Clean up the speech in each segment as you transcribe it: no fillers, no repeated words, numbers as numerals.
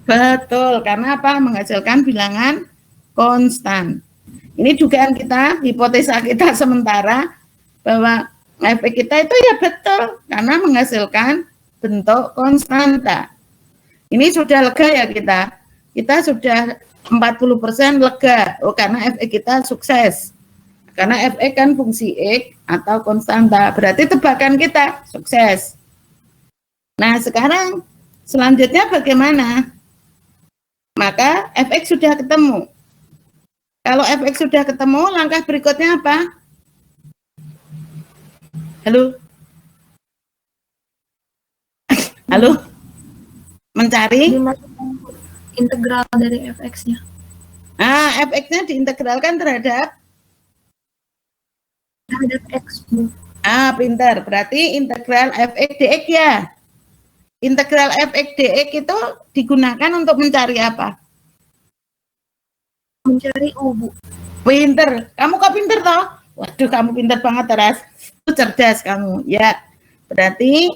Betul, karena apa? Menghasilkan bilangan konstan. Ini dugaan kita, hipotesa kita sementara bahwa efek kita itu ya betul karena menghasilkan bentuk konstanta. Ini sudah lega ya kita. Kita sudah 40% lega. Oh, karena efek kita sukses. Karena fx kan fungsi x atau konstanta. Berarti tebakan kita sukses. Nah, sekarang selanjutnya bagaimana? Maka fx sudah ketemu. Kalau fx sudah ketemu, langkah berikutnya apa? Halo? Halo? Mencari? Integral dari fx-nya. Nah, fx-nya diintegralkan terhadap x, Bu. Ah, pintar. Berarti integral fx dx ya. Integral fx dx itu digunakan untuk mencari apa? Mencari U, Bu. Pinter. Kamu kok pinter toh? Waduh, kamu pinter banget, Teras. Cerdas kamu. Ya, berarti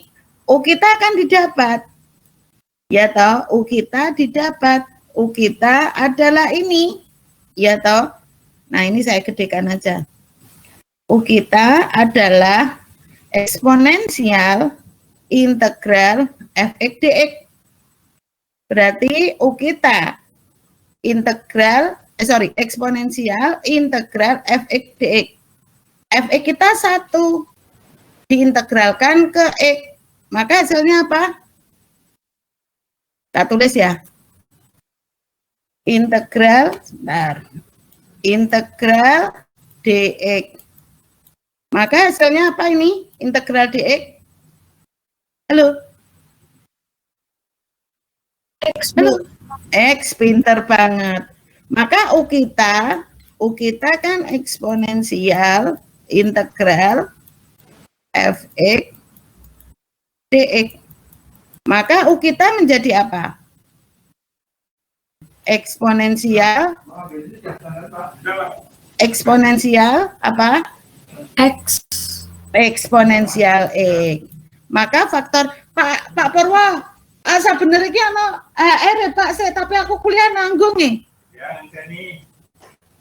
U kita akan didapat. Ya toh, U kita didapat. U kita adalah ini. Ya toh. Nah, ini saya gedekan aja. U kita adalah eksponensial integral fx dx. Berarti U kita integral eksponensial integral fx dx. Fx kita 1 diintegralkan ke x. Maka hasilnya apa? Kita tulis ya. Integral integral dx. Maka hasilnya apa ini? Integral dx. Halo? X, Halo? X, pinter banget. Maka U kita kan eksponensial integral fx dx. Maka U kita menjadi apa? Eksponensial apa? X. Eksponensial X. Maka faktor Pak Purwo, sebenarnya ono Pak tapi aku kuliah nanggung nih. Ya,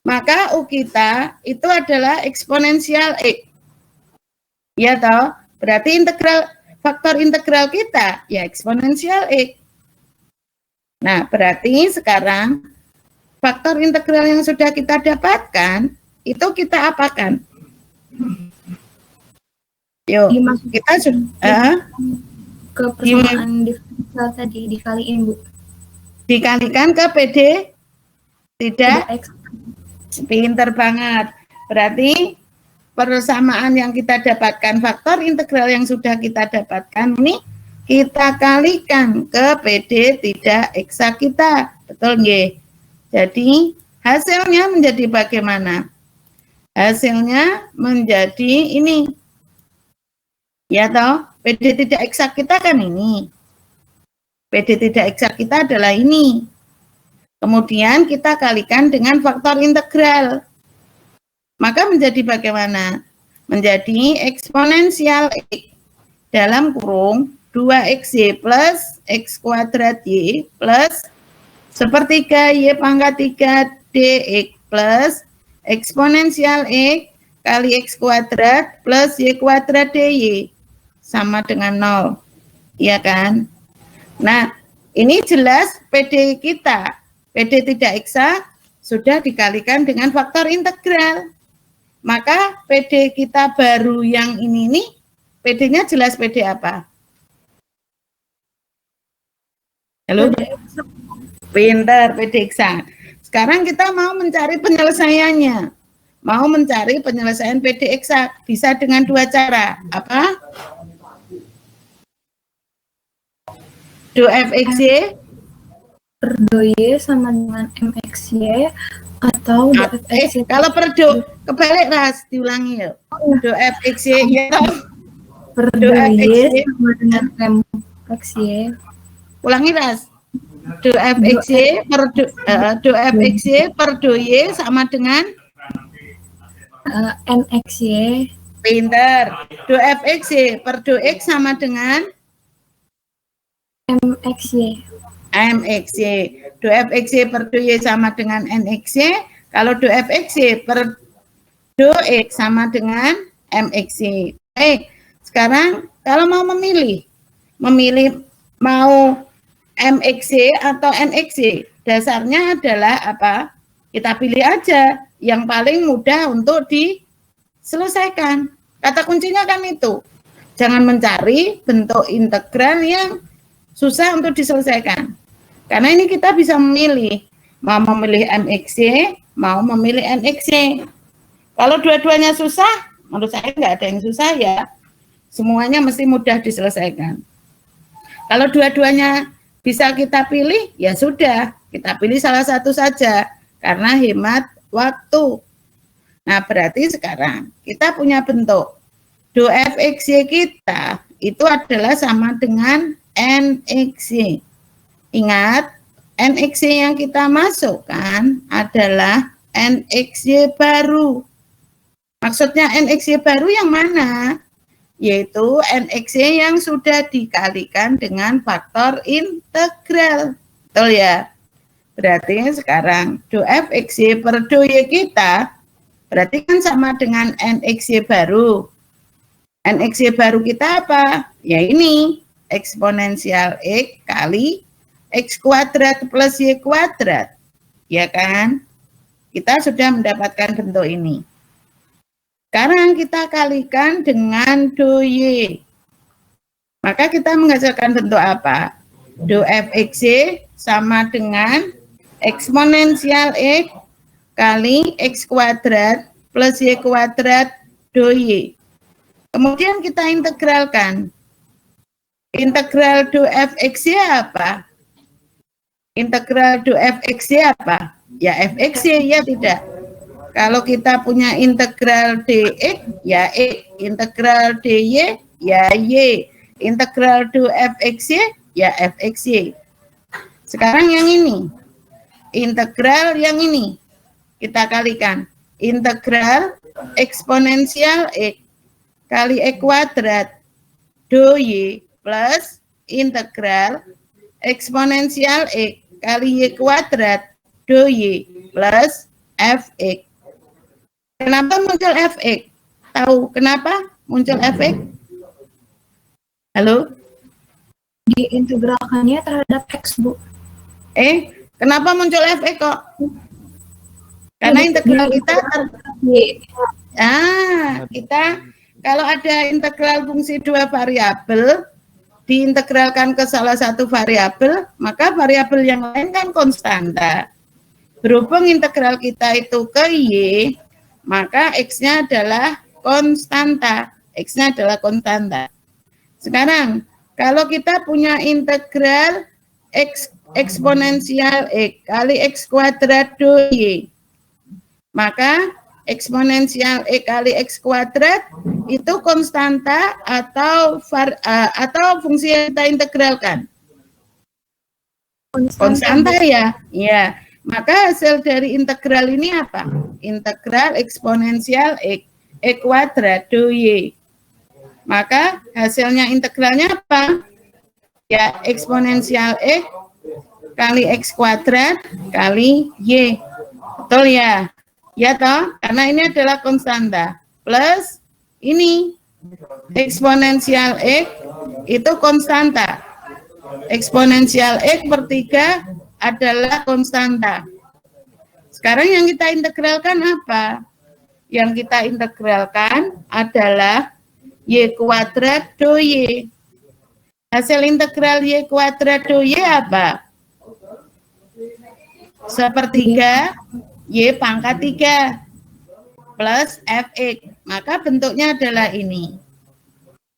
maka U kita itu adalah eksponensial X. Ya toh? Berarti faktor integral kita ya eksponensial X. Nah, berarti sekarang faktor integral yang sudah kita dapatkan itu kita apakan? Yuk, kita sudah ke persamaan diferensial tadi dikaliin, Bu. Dikalikan ke PD tidak pinter banget. Berarti persamaan yang kita dapatkan, faktor integral yang sudah kita dapatkan ini kita kalikan ke PD tidak eksak kita. Betul nggih? Jadi hasilnya menjadi bagaimana? Hasilnya menjadi ini. Ya toh, PD tidak eksak kita kan ini. PD tidak eksak kita adalah ini. Kemudian kita kalikan dengan faktor integral. Maka menjadi bagaimana? Menjadi eksponensial X dalam kurung 2xy plus x kuadrat y plus sepertiga y pangkat 3 dx plus eksponensial X kali x kuadrat plus y kuadrat dy sama dengan 0. Iya kan? Nah, ini jelas PD kita. PD tidak eksak sudah dikalikan dengan faktor integral. Maka PD kita baru yang ini nih, PD-nya jelas PD apa? Halo? Pinter, PD eksak. Sekarang kita mau mencari penyelesaiannya. Mau mencari penyelesaian PD eksak. Bisa dengan dua cara. Apa? Do fxy per do y sama dengan mxy atau do fxy. Kalau per do kebalik Ras, diulangi ya. Do fxy ya. Per do y sama dengan mxy. Ulangi Ras. Do fxy per do fxy per do y sama dengan mxy. Pinter. Do fxy per do x sama dengan mxy. MXY. Do FXY per do Y sama dengan NXY. Kalau do FXY per do X sama dengan MXY. Baik, sekarang kalau mau memilih mau MXY atau NXY, dasarnya adalah apa? Kita pilih aja yang paling mudah untuk diselesaikan. Kata kuncinya kan itu. Jangan mencari bentuk integral yang susah untuk diselesaikan. Karena ini kita bisa memilih, mau memilih MXY, mau memilih NXY. Kalau dua-duanya susah, menurut saya nggak ada yang susah ya. Semuanya mesti mudah diselesaikan. Kalau dua-duanya bisa kita pilih, ya sudah, kita pilih salah satu saja, karena hemat waktu. Nah, berarti sekarang kita punya bentuk. Do FXY kita itu adalah sama dengan NXY. Ingat, NXY yang kita masukkan adalah NXY baru. Maksudnya NXY baru yang mana? Yaitu NXY yang sudah dikalikan dengan faktor integral. Betul ya? Berarti sekarang do FXY per do Y kita berarti kan sama dengan NXY baru. NXY baru kita apa? Ya ini, eksponensial X kali X kuadrat plus Y kuadrat. Ya kan? Kita sudah mendapatkan bentuk ini. Sekarang kita kalikan dengan do Y. Maka kita menghasilkan bentuk apa? Do FXY sama dengan eksponensial X kali X kuadrat plus Y kuadrat do Y. Kemudian kita integralkan. Integral do FXY apa? Integral do FXY apa? Ya FXY, ya tidak. Kalau kita punya integral dx, ya X. Integral dy, ya Y. Integral do FXY, ya FXY. Sekarang yang ini. Integral yang ini. Kita kalikan. Integral eksponensial X kali X kuadrat do Y plus integral eksponensial X kali Y kuadrat do Y plus Fx. Kenapa muncul Fx? Tahu kenapa muncul Fx? Halo? Diintegralkannya terhadap X, Bu. Kenapa muncul Fx kok? Karena integral kita kita kalau ada integral fungsi dua variabel diintegralkan ke salah satu variabel, maka variabel yang lain kan konstanta. Berhubung integral kita itu ke Y, maka X-nya adalah konstanta. X-nya adalah konstanta. Sekarang, kalau kita punya integral eksponensial X kali X kuadrat do Y, maka eksponensial X kali X kuadrat itu konstanta atau fungsi yang kita integralkan? Konstanta ya? Ya. Maka hasil dari integral ini apa? Integral eksponensial X kuadrat do Y. Maka hasilnya integralnya apa? Ya, eksponensial X kali X kuadrat kali Y. Betul ya? Ya toh? Karena ini adalah konstanta. Plus ini eksponensial X itu konstanta. Eksponensial X per 3 adalah konstanta. Sekarang yang kita integralkan apa? Yang kita integralkan adalah Y kuadrat do Y. Hasil integral Y kuadrat do Y apa? Sepertiga Y pangkat 3 plus Fx. Maka bentuknya adalah ini.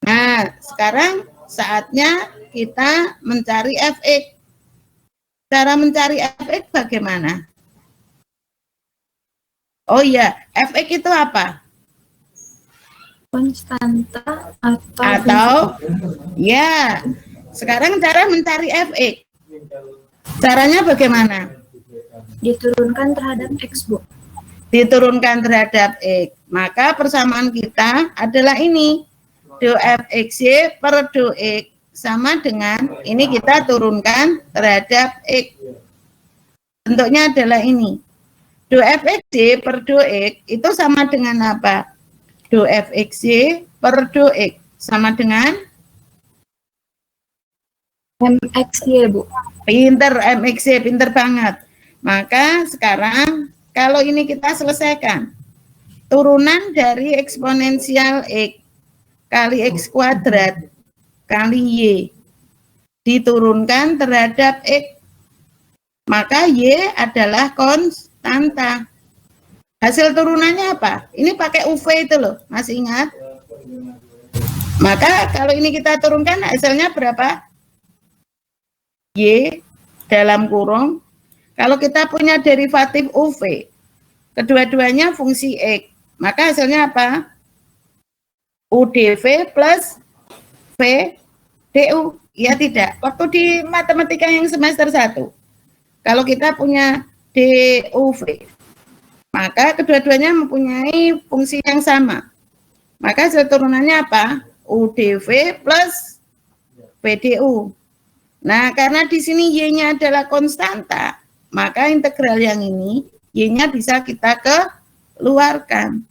Nah, sekarang saatnya kita mencari Fx. Cara mencari Fx bagaimana? Oh iya, Fx itu apa? Konstanta atau ya. Sekarang cara mencari Fx. Caranya bagaimana? Diturunkan terhadap X, Bu. Diturunkan terhadap X. Maka persamaan kita adalah ini. Do Fxy per do X sama dengan, ini kita turunkan terhadap X. Bentuknya adalah ini. Do fxy per do X itu sama dengan apa? Do fxy per do X sama dengan MXY, Bu. Pinter, MXY, pinter banget. Maka sekarang kalau ini kita selesaikan. Turunan dari eksponensial X kali X kuadrat kali Y diturunkan terhadap X. Maka Y adalah konstanta. Hasil turunannya apa? Ini pakai UV itu loh, masih ingat? Maka kalau ini kita turunkan hasilnya berapa? Y dalam kurung. Kalau kita punya derivatif UV, kedua-duanya fungsi X. Maka hasilnya apa? UdV plus VdU. Ya tidak. Waktu di matematika yang semester 1. Kalau kita punya DUV, maka kedua-duanya mempunyai fungsi yang sama. Maka hasil turunannya apa? UdV plus VdU. Nah, karena di sini Y-nya adalah konstanta, maka integral yang ini, Y-nya bisa kita keluarkan.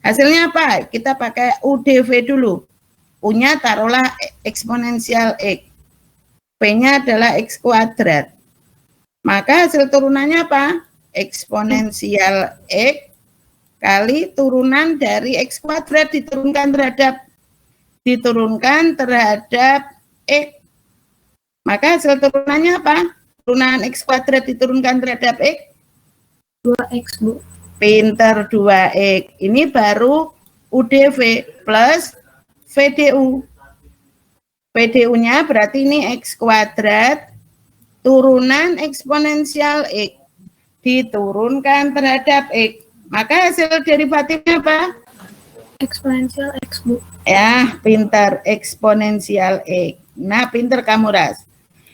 Hasilnya apa? Kita pakai UdV dulu. U-nya taruhlah eksponensial X. P-nya adalah X kuadrat. Maka hasil turunannya apa? Eksponensial X kali turunan dari X kuadrat diturunkan terhadap X. Maka hasil turunannya apa? Turunan X kuadrat diturunkan terhadap X? 2X, Bu. Pinter, 2X. Ini baru UdV plus VdU. VdU-nya berarti ini X kuadrat turunan eksponensial X diturunkan terhadap X. Maka hasil derivatifnya apa? Eksponensial X, Bu. Ya, pinter, eksponensial X. Nah, pinter kamu, Ras.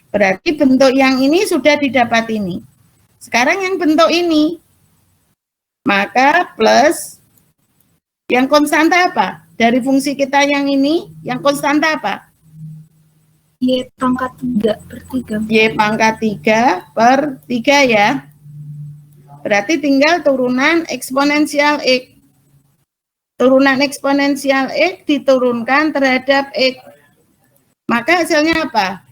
Berarti bentuk yang ini sudah didapat ini. Sekarang yang bentuk ini. Maka plus yang konstanta apa? Dari fungsi kita yang ini, yang konstanta apa? Y pangkat 3 per 3. Y pangkat 3 per 3 ya. Berarti tinggal turunan eksponensial X. Turunan eksponensial X diturunkan terhadap X. Maka hasilnya apa?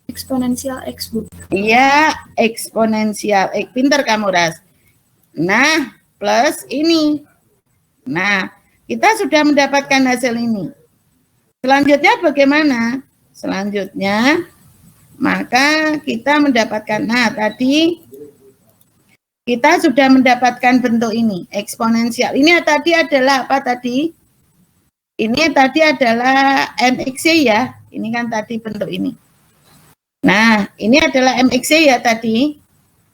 Eksponensial X, Bu. Iya, eksponensial X. Pinter kamu, Ras. Nah, plus ini. Nah, kita sudah mendapatkan hasil ini. Selanjutnya bagaimana? Selanjutnya, maka kita mendapatkan, nah tadi kita sudah mendapatkan bentuk ini, eksponensial. Ini tadi adalah apa tadi? Ini tadi adalah MXY ya, ini kan tadi bentuk ini. Nah, ini adalah MXY ya tadi.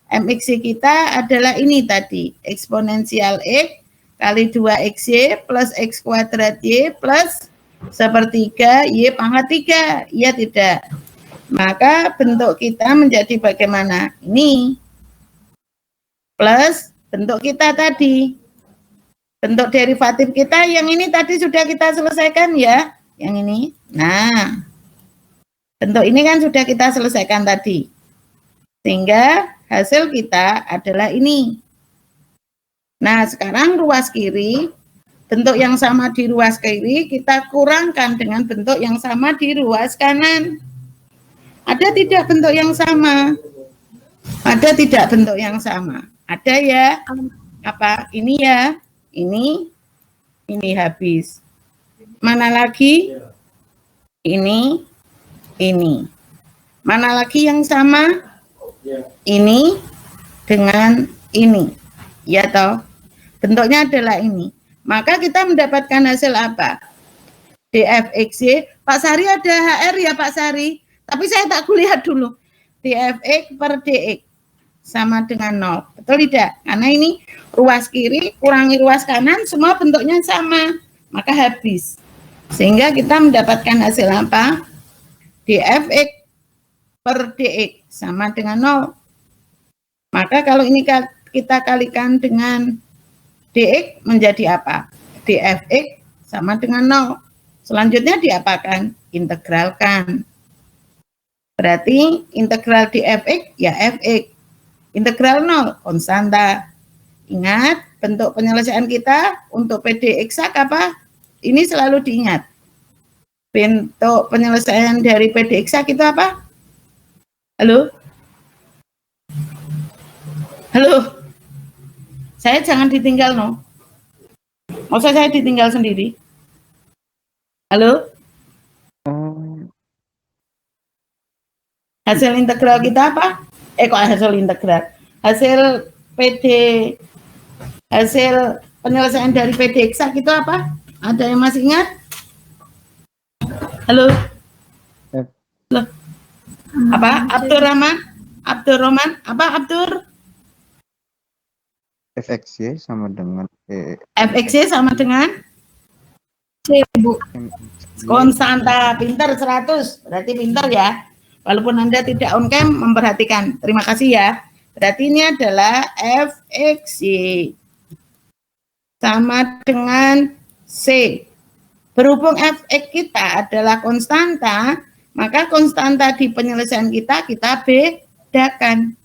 MXY kita adalah ini tadi, eksponensial X kali 2XY plus X kuadrat Y plus sepertiga Y pangkat 3. Iya tidak? Maka bentuk kita menjadi bagaimana? Ini plus bentuk kita tadi. Bentuk derivatif kita yang ini tadi sudah kita selesaikan ya. Yang ini. Nah, bentuk ini kan sudah kita selesaikan tadi. Sehingga hasil kita adalah ini. Nah, sekarang ruas kiri, bentuk yang sama di ruas kiri kita kurangkan dengan bentuk yang sama di ruas kanan. Ada tidak bentuk yang sama? Ada tidak bentuk yang sama? Ada ya? Apa? Ini ya? Ini habis. Mana lagi? Ini. Mana lagi yang sama? Ini dengan ini. Ya toh? Bentuknya adalah ini. Maka kita mendapatkan hasil apa? dfxy. Pak Sari ada HR ya Pak Sari? Tapi saya tak kuliah dulu. dfx per dx sama dengan 0. Betul tidak? Karena ini ruas kiri kurangi ruas kanan, semua bentuknya sama. Maka habis. Sehingga kita mendapatkan hasil apa? dfx per dx sama dengan 0. Maka kalau ini kita kalikan dengan dx menjadi apa? dfx sama dengan 0. Selanjutnya diapakan? diintegralkan. Berarti integral di fx ya fx. Integral 0 konstanta. Ingat, bentuk penyelesaian kita untuk PD eksak apa? Ini selalu diingat. Bentuk penyelesaian dari PD eksak itu apa? Halo? Halo? Saya jangan ditinggal, no. Masa saya ditinggal sendiri? Halo? Hasil integral kita apa? Kok hasil integral? Hasil PD, hasil penyelesaian dari PD eksak itu apa? Ada yang masih ingat? Halo? Halo? Apa? Abdurrahman? Apa Abdur? fxy sama dengan fxy sama dengan? C, Bu. Konstanta. Pintar 100. Berarti pintar ya. Walaupun Anda tidak on cam, memperhatikan. Terima kasih ya. Berarti ini adalah fxy sama dengan C. Berhubung fx kita adalah konstanta, maka konstanta di penyelesaian kita bedakan.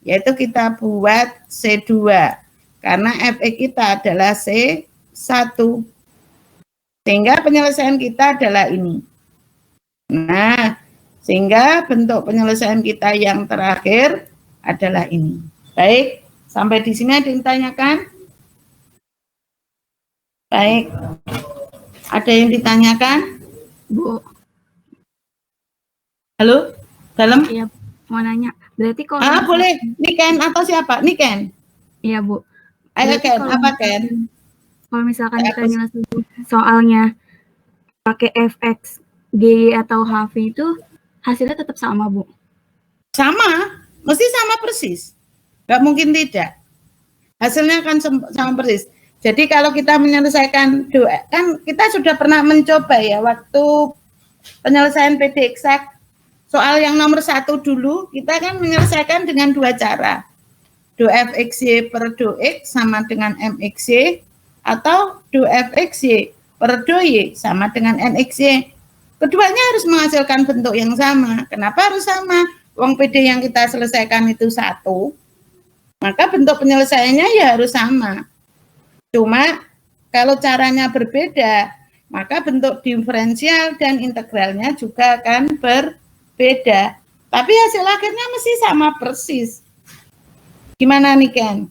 Yaitu kita buat C2. Karena fx kita adalah C1. Sehingga penyelesaian kita adalah ini. Nah, sehingga bentuk penyelesaian kita yang terakhir adalah ini. Baik, sampai di sini ada yang ditanyakan? Baik. Ada yang ditanyakan? Bu. Halo? Dalam? Iya, mau nanya. Berarti kalau boleh. Niken atau siapa? Niken? Iya, Bu. Ayo, Ken. Apa, Ken? Kalau misalkan kita nyelesain soalnya pakai fx, gy atau hv itu hasilnya tetap sama, Bu? Sama. Mesti sama persis. Nggak mungkin tidak. Hasilnya akan sama persis. Jadi kalau kita menyelesaikan kan kita sudah pernah mencoba ya waktu penyelesaian PD eksak soal yang nomor 1 dulu kita kan menyelesaikan dengan 2 cara. Do fxy per do x sama dengan mxy atau do fxy per do y sama dengan nxy. Keduanya harus menghasilkan bentuk yang sama. Kenapa harus sama? Wong PD yang kita selesaikan itu 1, maka bentuk penyelesaiannya ya harus sama. Cuma kalau caranya berbeda, maka bentuk diferensial dan integralnya juga akan berbeda. Tapi hasil akhirnya mesti sama persis. Gimana nih, Ken?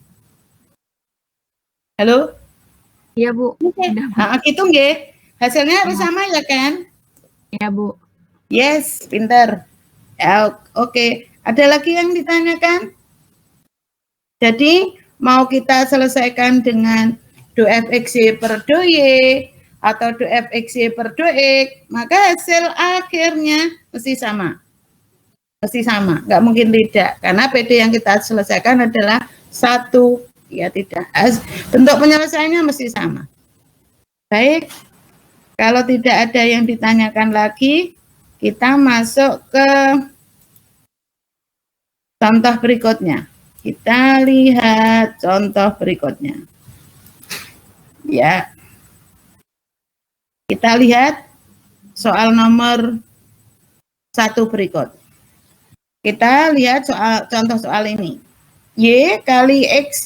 Halo? Iya, Bu. Nah, gitu nggih. Hasilnya harus sama ya, Ken? Iya, Bu. Yes, pinter. Ya, oke. Ada lagi yang ditanyakan? Jadi, mau kita selesaikan dengan do fxy per do y atau do fxy per do x, maka hasil akhirnya mesti sama. Mesti sama, nggak mungkin tidak. Karena PD yang kita selesaikan adalah 1, ya tidak. Bentuk penyelesaiannya mesti sama. Baik, kalau tidak ada yang ditanyakan lagi, kita masuk ke contoh berikutnya. Kita lihat contoh berikutnya. Ya, kita lihat soal nomor 1 berikut. Kita lihat contoh soal ini. Y kali X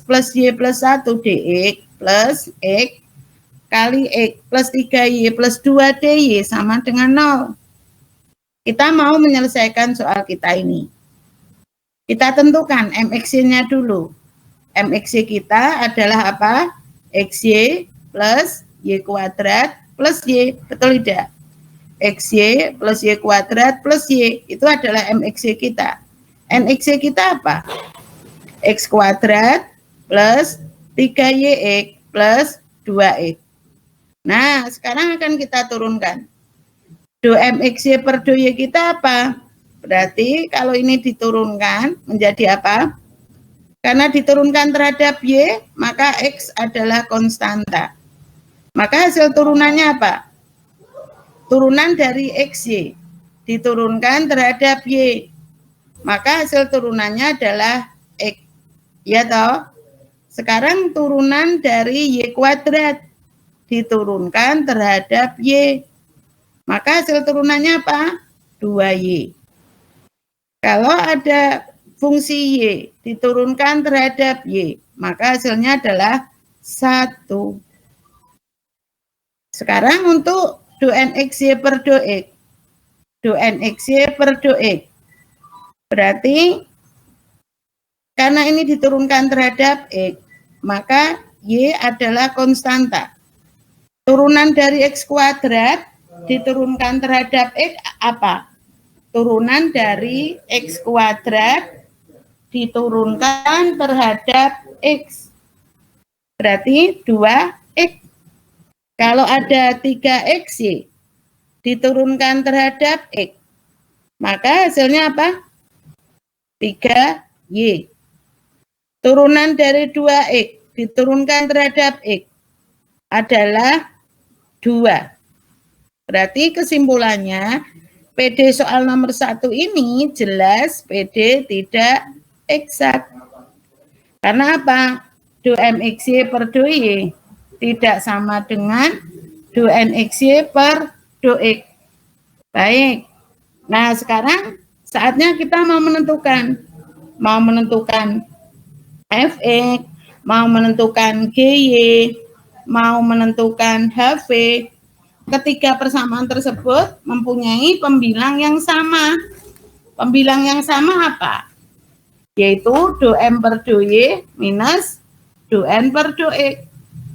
plus Y plus 1 dx plus X kali X plus 3Y plus 2 dy sama dengan 0. Kita mau menyelesaikan soal kita ini. Kita tentukan MXY-nya dulu. MXY kita adalah apa? XY plus Y kuadrat plus Y. Betul tidak? XY plus Y kuadrat plus Y. Itu adalah MXY kita. NXY kita apa? X kuadrat plus 3YX plus 2X. Nah, sekarang akan kita turunkan. Do MXY per do Y kita apa? Berarti kalau ini diturunkan menjadi apa? Karena diturunkan terhadap Y, maka X adalah konstanta. Maka hasil turunannya apa? Turunan dari XY diturunkan terhadap Y. Maka hasil turunannya adalah X. Ya toh? Sekarang turunan dari Y kuadrat diturunkan terhadap Y. Maka hasil turunannya apa? 2Y. Kalau ada fungsi Y diturunkan terhadap Y, maka hasilnya adalah 1. Sekarang untuk do NXY per do X. Do NXY per do X. Berarti karena ini diturunkan terhadap X, maka Y adalah konstanta. Turunan dari X kuadrat diturunkan terhadap X apa? Turunan dari X kuadrat diturunkan terhadap X. Berarti 2X. Kalau ada 3XY diturunkan terhadap X, maka hasilnya apa? 3Y. Turunan dari 2X diturunkan terhadap X adalah 2. Berarti kesimpulannya, PD soal nomor 1 ini jelas PD tidak eksak. Karena apa? Do MXY per do Y tidak sama dengan do NXY per do X. Baik. Nah, sekarang saatnya kita mau menentukan. Mau menentukan Fx, mau menentukan GY, mau menentukan HV. Ketiga persamaan tersebut mempunyai pembilang yang sama. Pembilang yang sama apa? Yaitu do M per do Y minus do N per do X.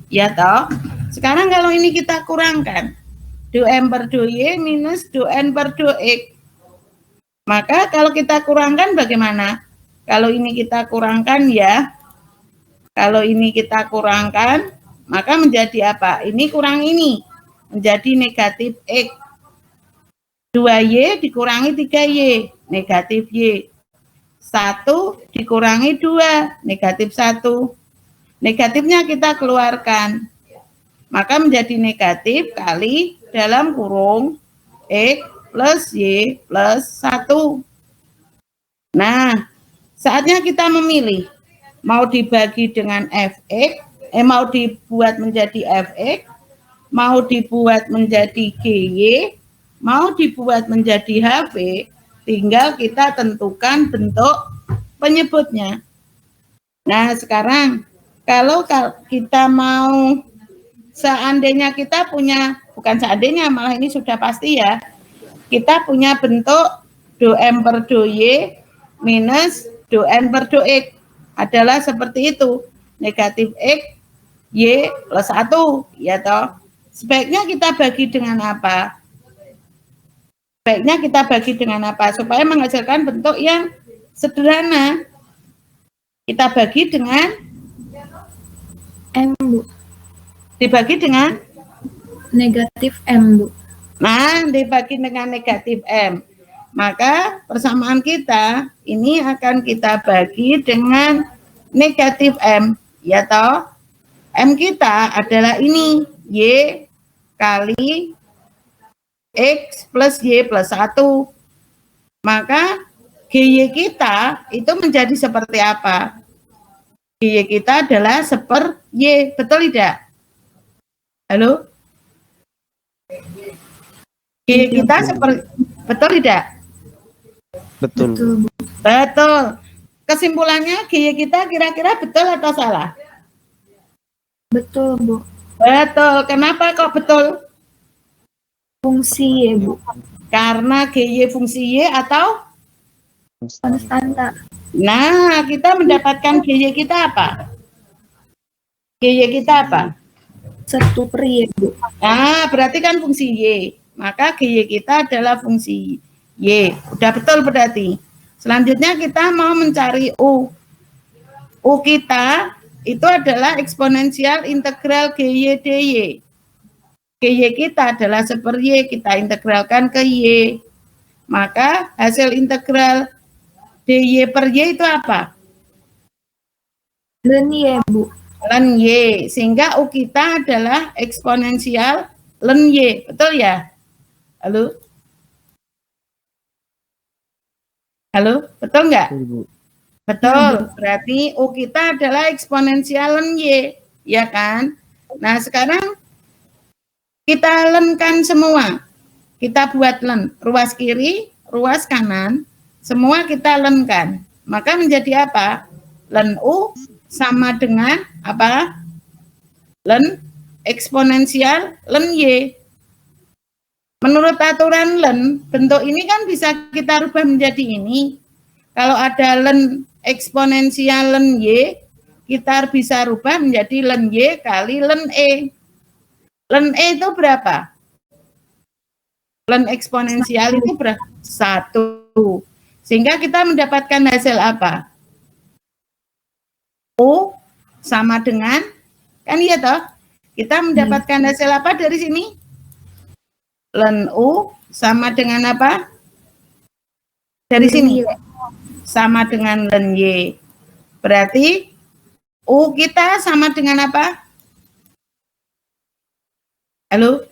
Ya toh? Sekarang kalau ini kita kurangkan, do M per do Y minus do N per do X. Maka kalau kita kurangkan bagaimana? Kalau ini kita kurangkan ya, kalau ini kita kurangkan, maka menjadi apa? Ini kurang ini, menjadi negatif X. 2Y dikurangi 3Y, negatif Y. 1 dikurangi 2, negatif 1. Negatifnya kita keluarkan. Maka menjadi negatif kali dalam kurung X plus Y plus 1. Nah, saatnya kita memilih. Mau dibagi dengan Fx, mau dibuat menjadi Fx, mau dibuat menjadi GY, mau dibuat menjadi HV, tinggal kita tentukan bentuk penyebutnya. Nah, sekarang kalau kita mau, seandainya kita punya, bukan seandainya, malah ini sudah pasti ya, kita punya bentuk do M per do Y minus do N per do X adalah seperti itu, negatif X, Y plus 1, ya toh. Sebaiknya kita bagi dengan apa? Sebaiknya kita bagi dengan apa? Supaya menghasilkan bentuk yang sederhana. Kita bagi dengan M, Bu. Dibagi dengan? Negatif M, Bu. Nah, dibagi dengan negatif M. Maka persamaan kita ini akan kita bagi dengan negatif M. Ya toh? M kita adalah ini, Y kali X plus Y plus 1. Maka GY kita itu menjadi seperti apa? GY kita adalah seper Y, betul tidak? Halo? GY kita seperti, betul tidak? Betul. Betul. Kesimpulannya GY kita kira-kira betul atau salah? Betul, Bu. Betul. Kenapa kok betul? Fungsi Y, Bu. Karena GY fungsi Y atau? Konstanta. Nah, kita mendapatkan GY kita apa? GY kita apa? 1 per Y, Bu. Nah, berarti kan fungsi Y. Maka GY kita adalah fungsi Y. Udah betul berarti. Selanjutnya kita mau mencari U. U kita itu adalah eksponensial integral GY dy. GY kita adalah seper Y, kita integralkan ke Y. Maka hasil integral dy per Y itu apa? Ln Y, Bu. Ln Y. Sehingga U kita adalah eksponensial ln Y. Betul ya? Halo? Halo? Betul nggak? Betul. Berarti U kita adalah eksponensial ln Y. Ya kan? Nah, sekarang kita lenkan semua. Kita buat len, ruas kiri, ruas kanan, semua kita lenkan. Maka menjadi apa? Len U sama dengan apa? Len eksponensial len Y. Menurut aturan len, bentuk ini kan bisa kita rubah menjadi ini. Kalau ada len eksponensial len Y, kita bisa rubah menjadi len Y kali len E. Len E itu berapa? Len eksponensial itu berapa? 1. Sehingga kita mendapatkan hasil apa? U sama dengan, kan iya toh? Kita mendapatkan hasil apa dari sini? Len U sama dengan apa? Dari sini? Sama dengan len Y. Berarti U kita sama dengan apa? Halo?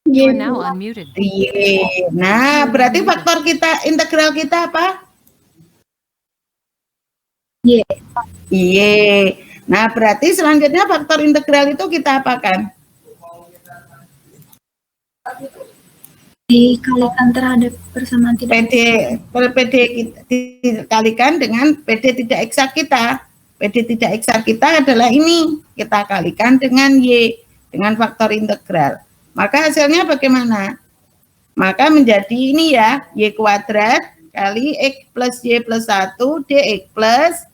You are now unmuted. Iya. Nah, berarti faktor kita, integral kita apa? Y. Iya. Nah, berarti selanjutnya faktor integral itu kita apakan? Dikalikan terhadap persamaan tidak PD kita dikalikan dengan PD tidak eksak kita. PD tidak eksak kita adalah ini. Kita kalikan dengan Y, dengan faktor integral. Maka hasilnya bagaimana? Maka menjadi ini ya, Y kuadrat kali X plus Y plus 1 DX plus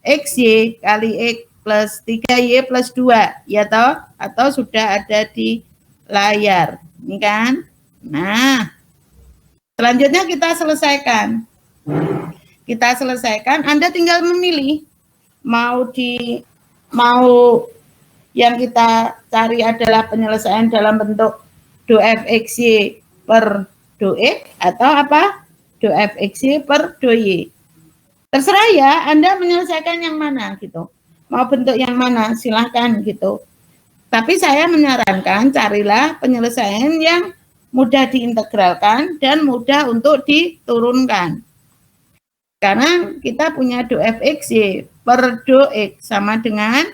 XY kali X plus 3Y plus 2. Ya toh? Atau sudah ada di layar. Ini kan? Nah, selanjutnya kita selesaikan. Kita selesaikan, Anda tinggal memilih. Mau yang kita cari adalah penyelesaian dalam bentuk do fxy per do x atau apa? Do fxy per do y. Terserah ya, Anda menyelesaikan yang mana gitu. Mau bentuk yang mana, silahkan gitu. Tapi saya menyarankan carilah penyelesaian yang mudah diintegralkan dan mudah untuk diturunkan. Karena kita punya do fxy per do x sama dengan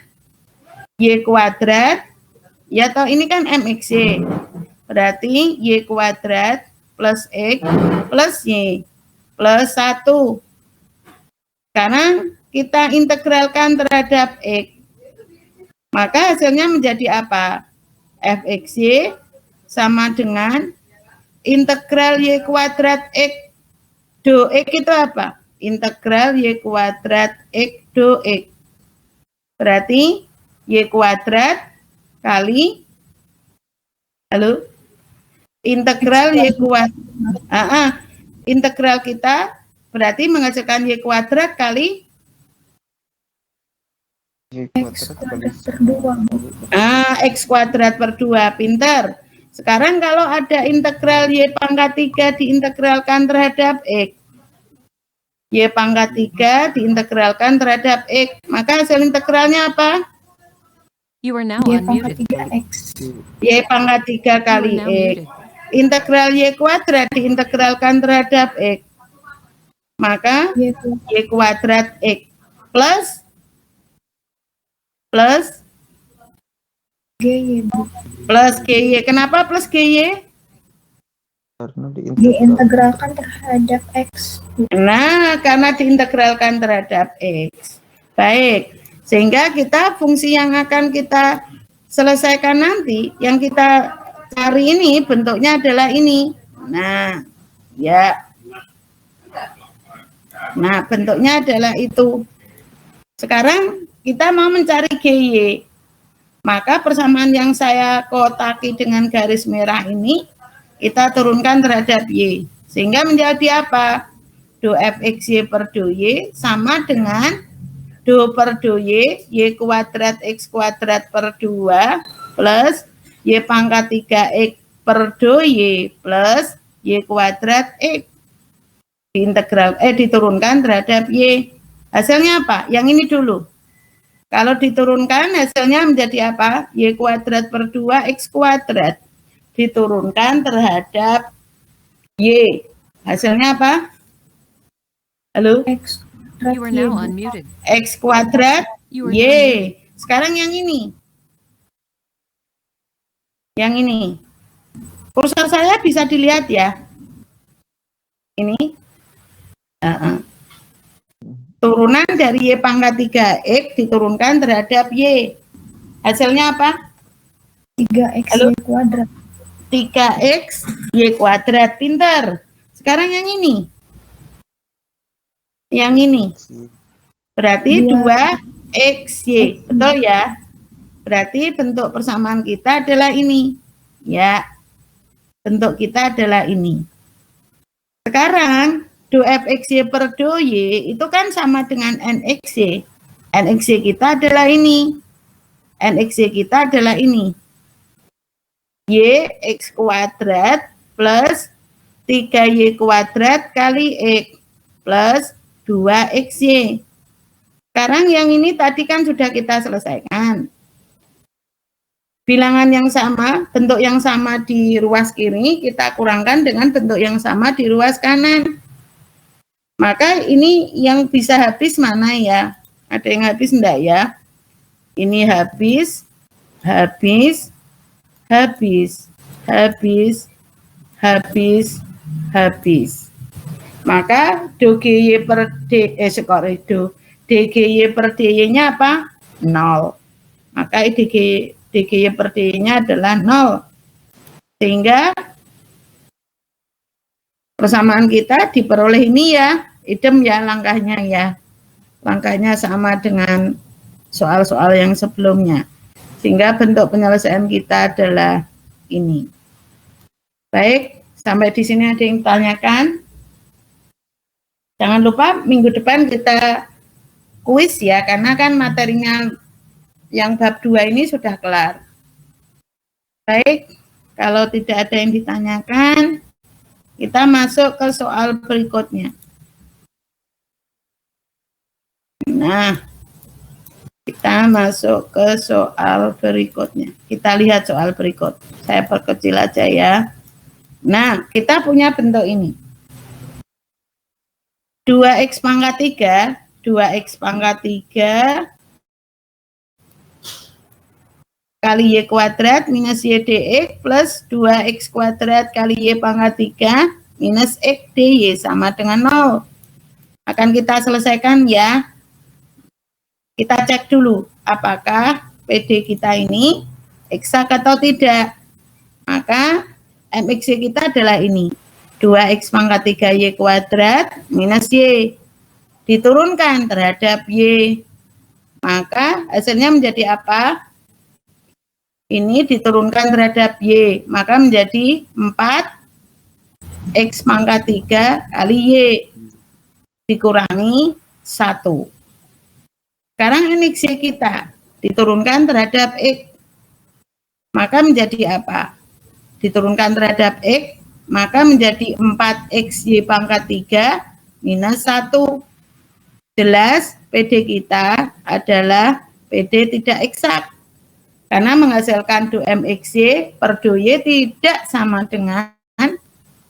Y kuadrat, ya toh ini kan MXY, berarti Y kuadrat plus X plus Y plus 1. Karena kita integralkan terhadap X, maka hasilnya menjadi apa? Fxy sama dengan integral Y kuadrat X do X itu apa? Integral Y kuadrat X do X. Berarti Y kuadrat kali, halo, integral Y kuadrat, integral kita berarti menghasilkan Y kuadrat kali X kuadrat per 2. X kuadrat per 2, pinter. Sekarang kalau ada integral Y pangkat 3 diintegralkan terhadap X, Y pangkat 3 diintegralkan terhadap X, maka hasil integralnya apa? You are now Y pangkat unmuted. 3x. Y pangkat 3 kali You are now X. muted. Integral Y kuadrat diintegralkan terhadap X. Maka Y kuadrat X plus GY, Bu. plus GY. Kenapa plus GY? karena Diintegralkan terhadap X. Nah, karena diintegralkan terhadap X. Baik. Sehingga kita fungsi yang akan kita selesaikan nanti, yang kita cari ini bentuknya adalah ini. Nah, ya. Nah, bentuknya adalah itu. Sekarang kita mau mencari GY. Maka persamaan yang saya kotaki dengan garis merah ini, kita turunkan terhadap Y. Sehingga menjadi apa? Do fxy per do Y sama dengan do per do Y, Y kuadrat X kuadrat per 2 plus Y pangkat 3X per do Y plus Y kuadrat X. Diturunkan terhadap Y. Hasilnya apa? Yang ini dulu. Kalau diturunkan hasilnya menjadi apa? Y kuadrat per 2 X kuadrat. Diturunkan terhadap Y. Hasilnya apa? Halo? X You are now unmuted. X kuadrat You are Y. now muted. Sekarang yang ini. Yang ini. Kursor saya bisa dilihat ya. Ini. Turunan dari Y pangkat 3X diturunkan terhadap Y. Hasilnya apa? 3x Halo? Y kuadrat. 3X Y kuadrat. Pinter. Sekarang yang ini. Yang ini. Berarti 2XY. Betul ya? Berarti bentuk persamaan kita adalah ini. Ya. Bentuk kita adalah ini. Sekarang 2fxy per 2y itu kan sama dengan nxy. Nxy kita adalah ini. Nxy kita adalah ini. Y x kuadrat plus 3y kuadrat kali x plus 2xy. Sekarang yang ini tadi kan sudah kita selesaikan. Bilangan yang sama, bentuk yang sama di ruas kiri, kita kurangkan dengan bentuk yang sama di ruas kanan. Maka ini yang bisa habis mana ya? Ada yang habis enggak ya? Ini habis, habis, habis, habis, habis, habis. Maka DGY per DGY per DY-nya apa? 0. Maka DGY per DY-nya adalah 0. Sehingga persamaan kita diperoleh ini ya, idem ya langkahnya ya. Langkahnya sama dengan soal-soal yang sebelumnya. Sehingga bentuk penyelesaian kita adalah ini. Baik, sampai di sini ada yang tanyakan? Jangan lupa minggu depan kita kuis ya, karena kan materinya yang bab 2 ini sudah kelar. Baik, kalau tidak ada yang ditanyakan, kita masuk ke soal berikutnya. Nah, kita masuk ke soal berikutnya. Kita lihat soal berikut. Saya perkecil aja ya. Nah, kita punya bentuk ini. 2x pangkat 3, 2x pangkat 3 kali y kuadrat minus y dx plus 2x kuadrat kali y pangkat 3 minus x dy sama dengan 0. Akan kita selesaikan ya. Kita cek dulu apakah PD kita ini eksak atau tidak. Maka mxy kita adalah ini. 2x pangkat 3y kuadrat minus y. Diturunkan terhadap y. Maka hasilnya menjadi apa? Ini diturunkan terhadap y, maka menjadi 4x pangkat 3 kali y dikurangi 1. Sekarang nxy kita diturunkan terhadap x, maka menjadi apa? Diturunkan terhadap x, maka menjadi 4xy pangkat 3 minus 1. Jelas PD kita adalah PD tidak eksak. Karena menghasilkan 2mxy per 2y tidak sama dengan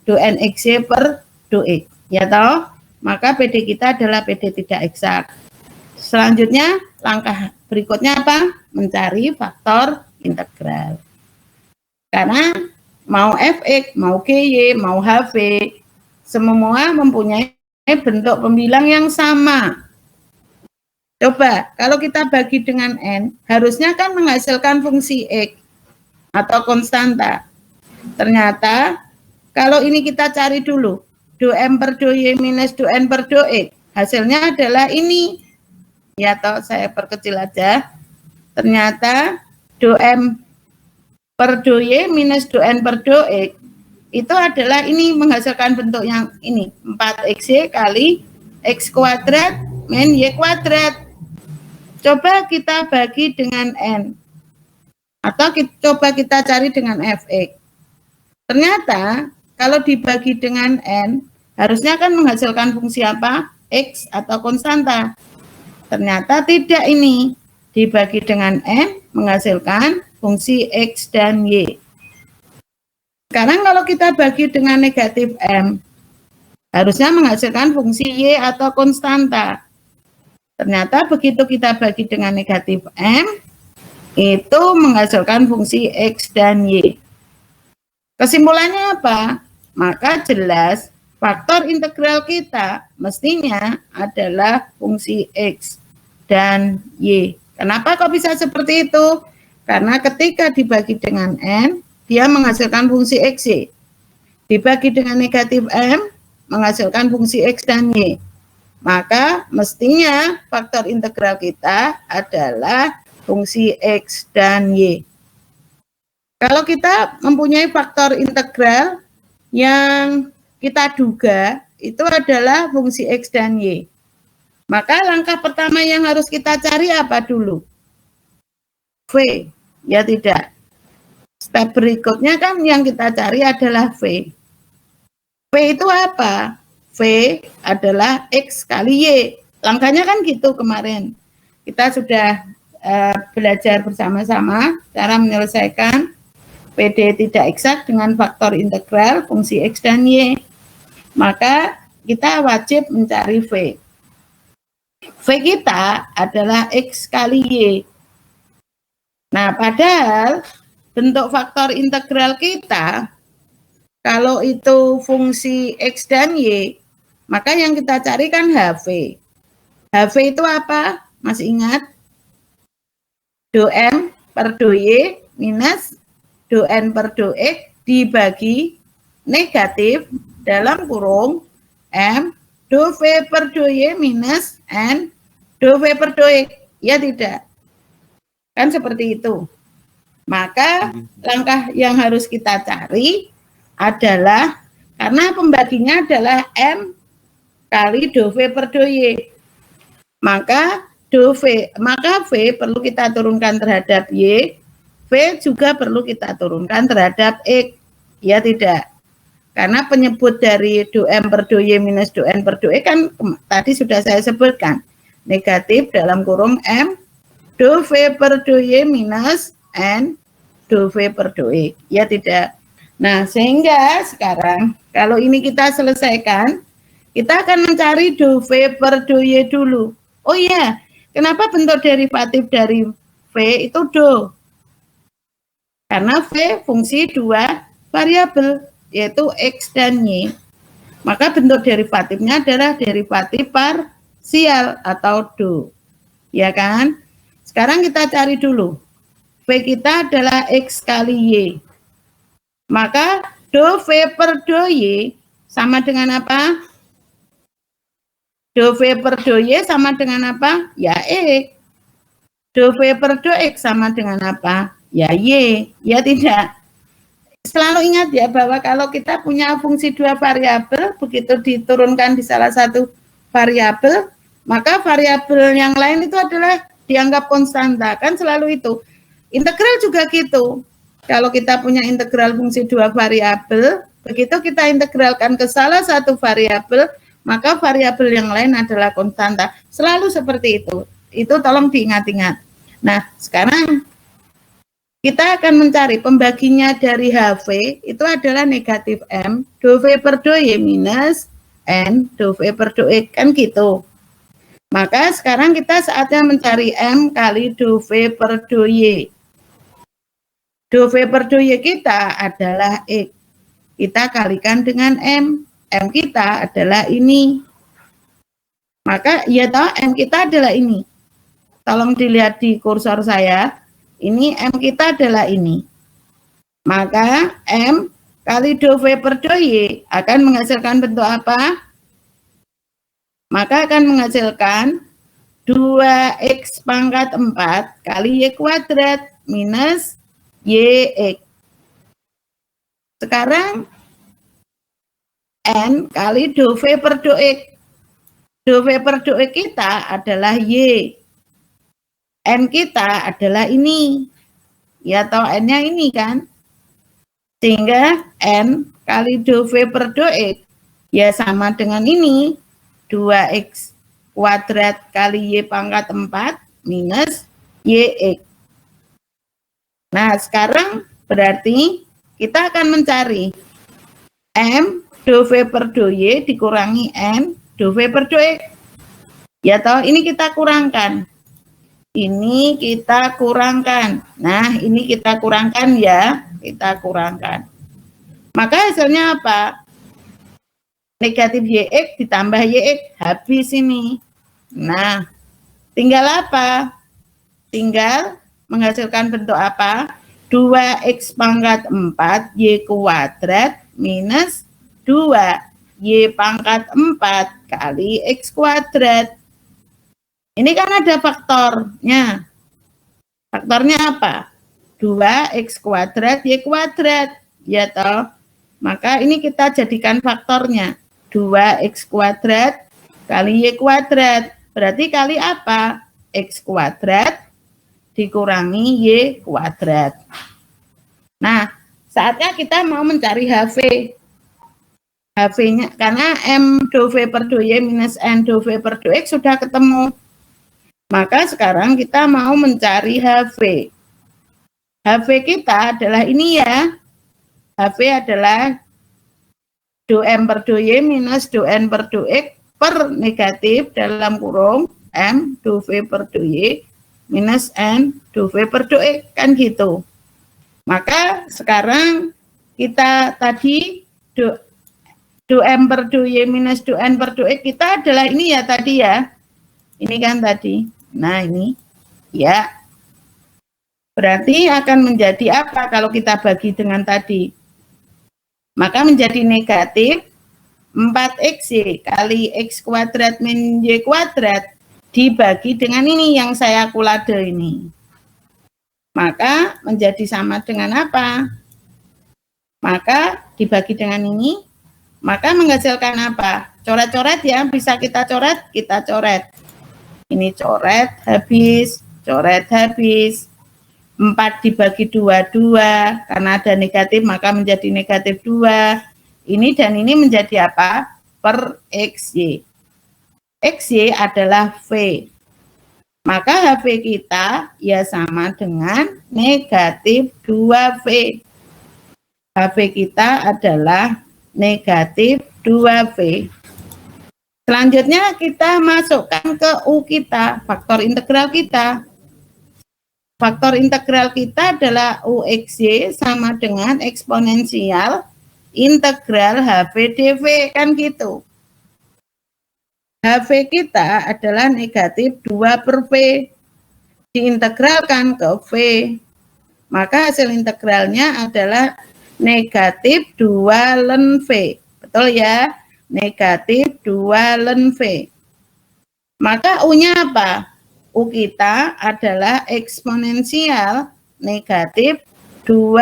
2nxy per 2x. Ya toh? Maka PD kita adalah PD tidak eksak. Selanjutnya, langkah berikutnya apa? Mencari faktor integral. Karena mau fx, mau gy, mau hv, semua mempunyai bentuk pembilang yang sama. Coba, kalau kita bagi dengan n, harusnya kan menghasilkan fungsi x atau konstanta. Ternyata, kalau ini kita cari dulu, 2m per 2y minus 2n per 2x, hasilnya adalah ini. Ya toh, saya perkecil aja. Ternyata, 2m per 2y minus 2n per 2x, itu adalah ini menghasilkan bentuk yang ini, 4xy kali x kuadrat min y kuadrat. Coba kita bagi dengan n. Atau coba kita cari dengan fx. Ternyata, kalau dibagi dengan n, harusnya kan menghasilkan fungsi apa? X atau konstanta. Ternyata tidak ini. Dibagi dengan n, menghasilkan fungsi x dan y. Sekarang kalau kita bagi dengan negatif m, harusnya menghasilkan fungsi y atau konstanta. Ternyata begitu kita bagi dengan negatif m, itu menghasilkan fungsi X dan Y. Kesimpulannya apa? Maka jelas faktor integral kita mestinya adalah fungsi X dan Y. Kenapa kok bisa seperti itu? Karena ketika dibagi dengan N, dia menghasilkan fungsi XY. Dibagi dengan negatif M, menghasilkan fungsi X dan Y. Maka mestinya faktor integral kita adalah fungsi X dan Y. Kalau kita mempunyai faktor integral yang kita duga itu adalah fungsi X dan Y, maka langkah pertama yang harus kita cari apa dulu? V, ya tidak. Step berikutnya kan yang kita cari adalah V. V itu apa? V adalah X kali Y. Langkahnya kan gitu kemarin. Kita sudah belajar bersama-sama cara menyelesaikan PD tidak eksak dengan faktor integral fungsi X dan Y. Maka kita wajib mencari V. V kita adalah X kali Y. Nah, padahal bentuk faktor integral kita, kalau itu fungsi X dan Y, maka yang kita cari kan HV. HV itu apa? Masih ingat? Do M per do Y minus do N per do X dibagi negatif dalam kurung M do V per do Y minus N do V per do X. Ya tidak? Kan seperti itu. Maka langkah yang harus kita cari adalah, karena pembaginya adalah M kali do V per do Y. Maka V perlu kita turunkan terhadap Y, V juga perlu kita turunkan terhadap X, ya tidak? Karena penyebut dari do M per do Y minus do N per do X kan tadi sudah saya sebutkan. Negatif dalam kurung M, do V per do Y minus N, do V per do X, ya tidak? Nah, sehingga sekarang kalau ini kita selesaikan, kita akan mencari do V per do Y dulu. Oh iya, kenapa bentuk derivatif dari V itu do? Karena V fungsi dua variabel, yaitu X dan Y. Maka bentuk derivatifnya adalah derivatif parsial atau do. Ya kan? Sekarang kita cari dulu. V kita adalah X kali Y. Maka do V per do Y sama dengan apa? Do V per do Y sama dengan apa? Ya X. Do V per do X sama dengan apa? Ya Y. Ya tidak. Selalu ingat ya bahwa kalau kita punya fungsi dua variabel, begitu diturunkan di salah satu variabel, maka variabel yang lain itu adalah dianggap konstanta. Kan selalu itu. Integral juga gitu. Kalau kita punya integral fungsi dua variabel, begitu kita integralkan ke salah satu variabel, maka variabel yang lain adalah konstanta. Selalu seperti itu. Itu tolong diingat-ingat. Nah, sekarang kita akan mencari pembaginya dari HV, itu adalah negatif M, do V per do Y minus N, do V per do X, kan gitu. Maka sekarang kita saatnya mencari M kali do V per do Y. Do V per do Y kita adalah X. Kita kalikan dengan M. M kita adalah ini. Maka ya toh M kita adalah ini. Tolong dilihat di kursor saya. Ini M kita adalah ini. Maka M kali do V per do Y akan menghasilkan bentuk apa? Maka akan menghasilkan 2X pangkat 4 kali Y kuadrat minus YX. Sekarang N kali do V per do X. Do V per do X kita adalah Y. N kita adalah ini. Ya atau N-nya ini kan. Sehingga N kali do V per do X ya sama dengan ini. 2X kuadrat kali Y pangkat 4 minus YX. Nah, sekarang berarti kita akan mencari M do V per do Y dikurangi N do V per do X. Ya toh, ini kita kurangkan. Ini kita kurangkan. Nah, ini kita kurangkan ya. Kita kurangkan. Maka hasilnya apa? Negatif YX ditambah YX. Habis ini. Nah, tinggal apa? Tinggal menghasilkan bentuk apa? 2X pangkat 4 Y kuadrat minus 2 Y pangkat 4 kali X kuadrat. Ini kan ada faktornya. Faktornya apa? 2X kuadrat Y kuadrat. Ya toh? Maka ini kita jadikan faktornya. 2X kuadrat kali Y kuadrat. Berarti kali apa? X kuadrat dikurangi Y kuadrat. Nah, saatnya kita mau mencari HV. HV-nya, karena M do V per do Y minus N do V per do X sudah ketemu. Maka sekarang kita mau mencari HV. HV kita adalah ini ya. HV adalah do M per do Y minus do N per do X per negatif dalam kurung M do V per do Y minus N do V per do X. Kan gitu. Maka sekarang kita tadi do M per do Y minus do N per do X kita adalah ini ya tadi ya. Ini kan tadi. Nah ini. Ya. Berarti akan menjadi apa kalau kita bagi dengan tadi? Maka menjadi negatif 4XY kali X kuadrat min Y kuadrat dibagi dengan ini yang saya kulade ini. Maka menjadi sama dengan apa? Maka dibagi dengan ini. Maka menghasilkan apa? Coret-coret ya, bisa kita coret, kita coret. Ini coret habis, coret habis. 4 dibagi 2, 2. Karena ada negatif, maka menjadi negatif 2. Ini dan ini menjadi apa? Per XY. XY adalah V. Maka HV kita ya sama dengan negatif 2V. HV kita adalah negatif 2V. Selanjutnya kita masukkan ke U kita, faktor integral kita. Faktor integral kita adalah UXY sama dengan eksponensial integral HV dV, kan gitu. HV kita adalah negatif 2 per V. Diintegralkan ke V. Maka hasil integralnya adalah negatif 2 ln V. Betul ya? Negatif 2 ln V. Maka U-nya apa? U kita adalah eksponensial negatif 2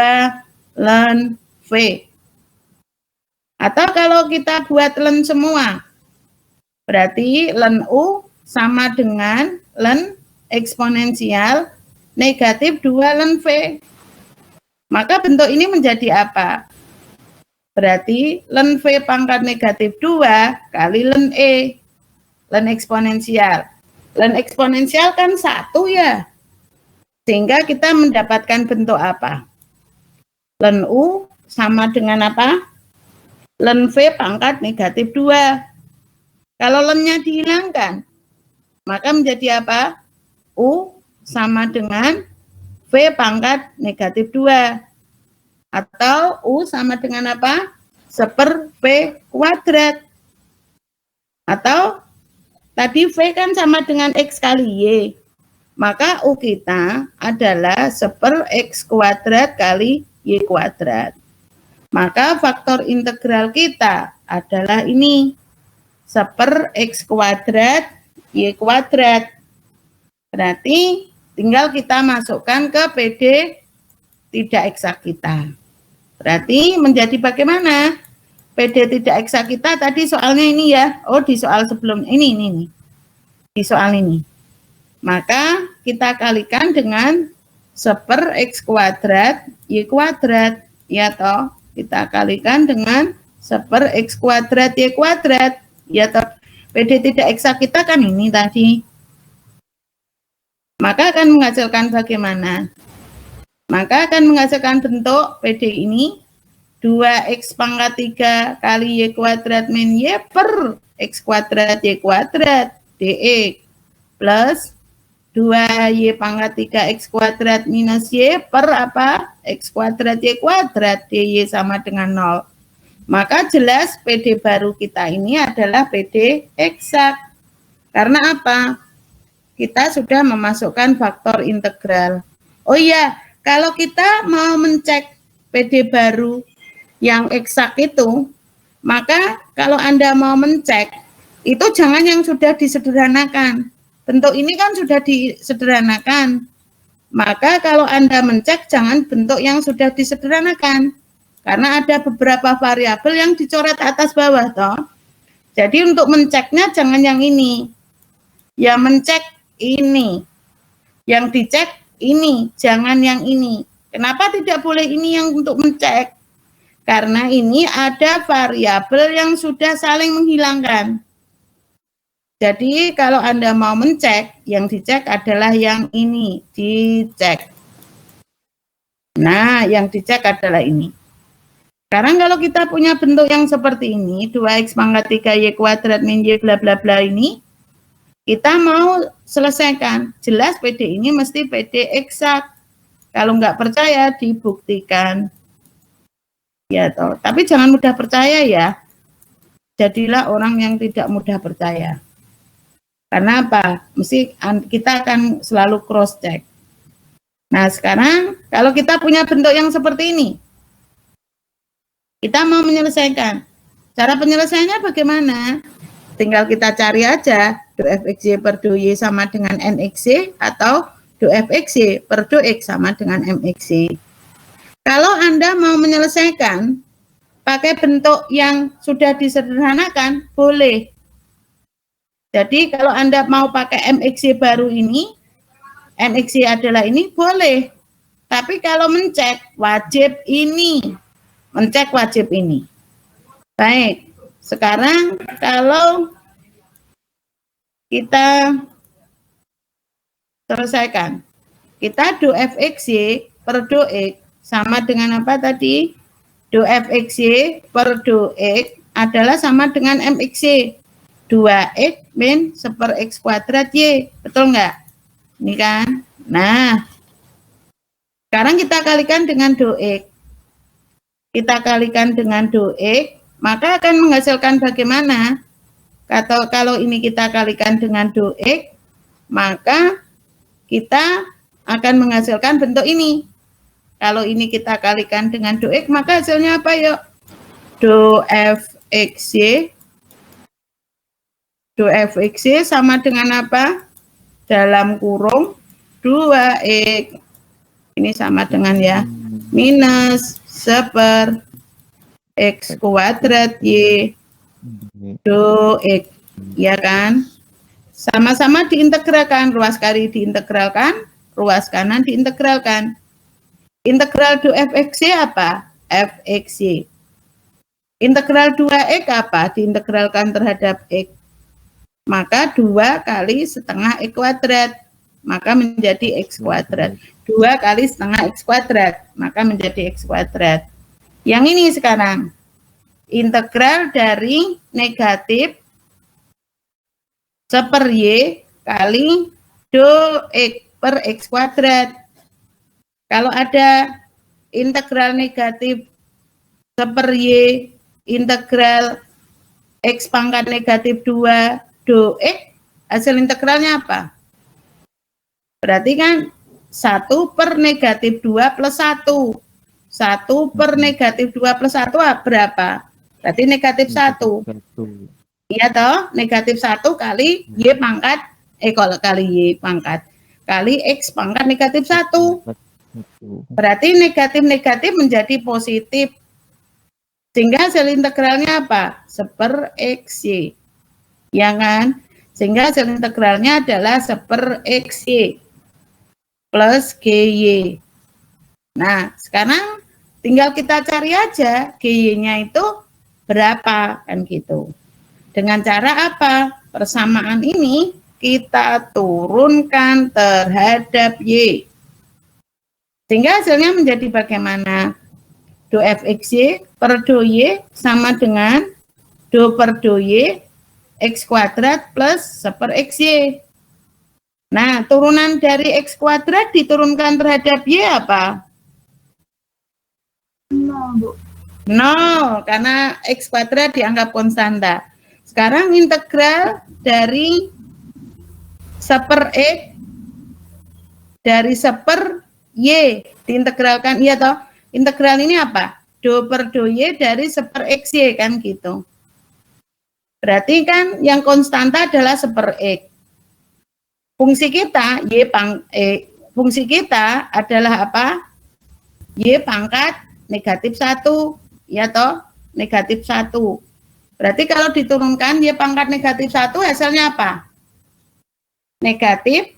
ln V. Atau kalau kita buat ln semua, berarti ln U sama dengan ln eksponensial negatif 2 ln V. Maka bentuk ini menjadi apa? Berarti ln V pangkat negatif 2 kali ln E. Ln eksponensial. Ln eksponensial kan 1 ya. Sehingga kita mendapatkan bentuk apa? Ln U sama dengan apa? Ln V pangkat negatif 2. Kalau ln-nya dihilangkan, maka menjadi apa? U sama dengan V pangkat negatif 2. Atau U sama dengan apa? 1/V kuadrat. Atau tadi V kan sama dengan X kali Y. Maka U kita adalah 1/X kuadrat kali Y kuadrat. Maka faktor integral kita adalah ini. 1/X kuadrat Y kuadrat. Berarti tinggal kita masukkan ke PD tidak eksak kita. Berarti menjadi bagaimana? PD tidak eksak kita tadi soalnya ini ya. Oh, di soal sebelum ini. Di soal ini. Maka kita kalikan dengan 1/X kuadrat Y kuadrat. Ya toh, kita kalikan dengan 1/X kuadrat Y kuadrat. Ya toh, PD tidak eksak kita kan ini tadi. Maka akan menghasilkan bagaimana? Maka akan menghasilkan bentuk PD ini 2X pangkat 3 kali Y kuadrat min Y per X kuadrat Y kuadrat dx plus 2y pangkat 3x kuadrat minus y per apa? X kuadrat y kuadrat, dy sama dengan 0. Maka jelas PD baru kita ini adalah PD eksak. Karena apa? Kita sudah memasukkan faktor integral. Oh iya, kalau kita mau mencek PD baru yang eksak itu, maka kalau Anda mau mencek, itu jangan yang sudah disederhanakan. Bentuk ini kan sudah disederhanakan. Maka kalau Anda mencek, jangan bentuk yang sudah disederhanakan. Karena ada beberapa variabel yang dicoret atas bawah, toh. Jadi untuk menceknya jangan yang ini. Ya mencek ini. Yang dicek ini, jangan yang ini. Kenapa tidak boleh ini yang untuk mencek? Karena ini ada variabel yang sudah saling menghilangkan. Jadi kalau Anda mau mencek, yang dicek adalah yang ini, dicek. Nah, yang dicek adalah ini. Sekarang kalau kita punya bentuk yang seperti ini, 2x pangkat 3y kuadrat min y bla bla bla ini, kita mau selesaikan. Jelas PD ini mesti PD eksak. Kalau nggak percaya, dibuktikan. Ya toh. Tapi jangan mudah percaya ya. Jadilah orang yang tidak mudah percaya. Karena apa? Mesti kita akan selalu cross check. Nah sekarang kalau kita punya bentuk yang seperti ini, kita mau menyelesaikan. Cara penyelesaiannya bagaimana? Tinggal kita cari aja do fxy per do y sama dengan nxy atau do fxy per do x sama dengan mxy. Kalau Anda mau menyelesaikan pakai bentuk yang sudah disederhanakan, boleh. Jadi kalau Anda mau pakai MXY baru ini, MXY adalah ini, boleh. Tapi kalau mencek, wajib ini. Mencek wajib ini. Baik, sekarang kalau kita selesaikan. Kita do fxy per do x sama dengan apa tadi? Do fxy per do x adalah sama dengan mxy. 2x min seper x kuadrat y. Betul nggak? Ini kan? Nah, sekarang kita kalikan dengan do x. Kita kalikan dengan do x, maka akan menghasilkan bagaimana? Kalau ini kita kalikan dengan do x, maka kita akan menghasilkan bentuk ini. Kalau ini kita kalikan dengan do x, maka hasilnya apa yuk? Do fxy. Do fxy sama dengan apa? Dalam kurung 2x. Ini sama dengan ya. Minus seper x kuadrat y do x. Ya kan? Sama-sama diintegralkan. Ruas kiri diintegralkan. Ruas kanan diintegralkan. Integral do fxy apa? Fxy. Integral 2x apa? Diintegralkan terhadap x. Maka 2 kali setengah x kuadrat, maka menjadi x kuadrat. 2 kali setengah x kuadrat, maka menjadi x kuadrat. Yang ini sekarang, integral dari negatif seper y kali do x per x kuadrat. Kalau ada integral negatif seper y, integral x pangkat negatif 2 do x, hasil integralnya apa? Berarti kan 1 per negatif 2 plus 1. 1 per negatif 2 plus 1 berapa? Berarti negatif 1. Iya toh? Negatif 1 kali y pangkat, kali y pangkat, kali x pangkat negatif 1. Berarti negatif-negatif menjadi positif. Sehingga hasil integralnya apa? Seper xy. Ya kan? Sehingga hasil integralnya adalah seper xy plus gy. Nah, sekarang tinggal kita cari aja gy-nya itu berapa, kan gitu. Dengan cara apa? Persamaan ini kita turunkan terhadap y. Sehingga hasilnya menjadi bagaimana? Do fxy per do y sama dengan do per do y x kuadrat plus seper xy. Nah, turunan dari X kuadrat diturunkan terhadap Y apa? 0, Bu. 0, karena X kuadrat dianggap konstanta. Sekarang integral dari 1/X dari 1/Y diintegralkan, iya toh? Integral ini apa? Do per do Y dari 1/XY kan gitu. Berarti kan yang konstanta adalah 1/X. Fungsi kita fungsi kita adalah apa? Y pangkat negatif 1, ya toh? Negatif 1. Berarti kalau diturunkan Y pangkat negatif 1 hasilnya apa? Negatif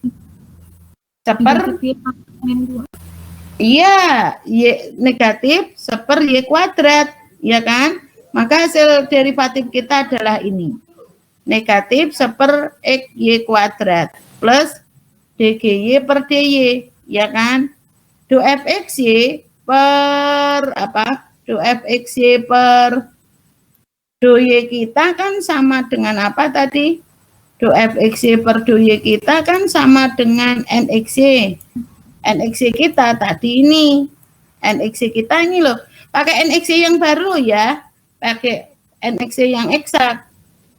iya, Y negatif 1/Y kuadrat, ya kan? Maka hasil derivatif kita adalah ini. Negatif 1/XY kuadrat plus DGY per DY, ya kan? Do FXY per apa? Do FXY per do Y kita kan sama dengan apa tadi? Do FXY per do Y kita kan sama dengan NXY. NXY kita tadi ini. NXY kita ini loh. Pakai NXY yang baru ya. Pakai NXY yang eksak.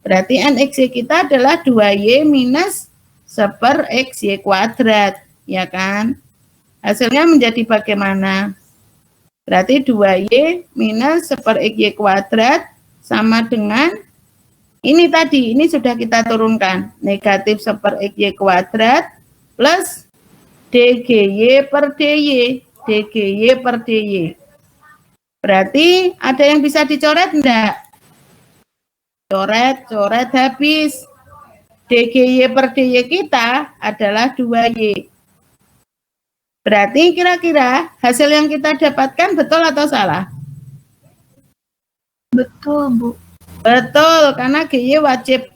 Berarti NXY kita adalah 2Y minus 1/XY kuadrat. Ya kan? Hasilnya menjadi bagaimana? Berarti 2Y minus 1/XY kuadrat sama dengan ini tadi, ini sudah kita turunkan. Negatif 1/XY kuadrat plus DGY per DY. DGY per DY. Berarti ada yang bisa dicoret enggak? Coret habis. DGY per DY kita adalah 2Y. Berarti kira-kira hasil yang kita dapatkan betul atau salah? Betul, Bu. Betul, karena GY wajib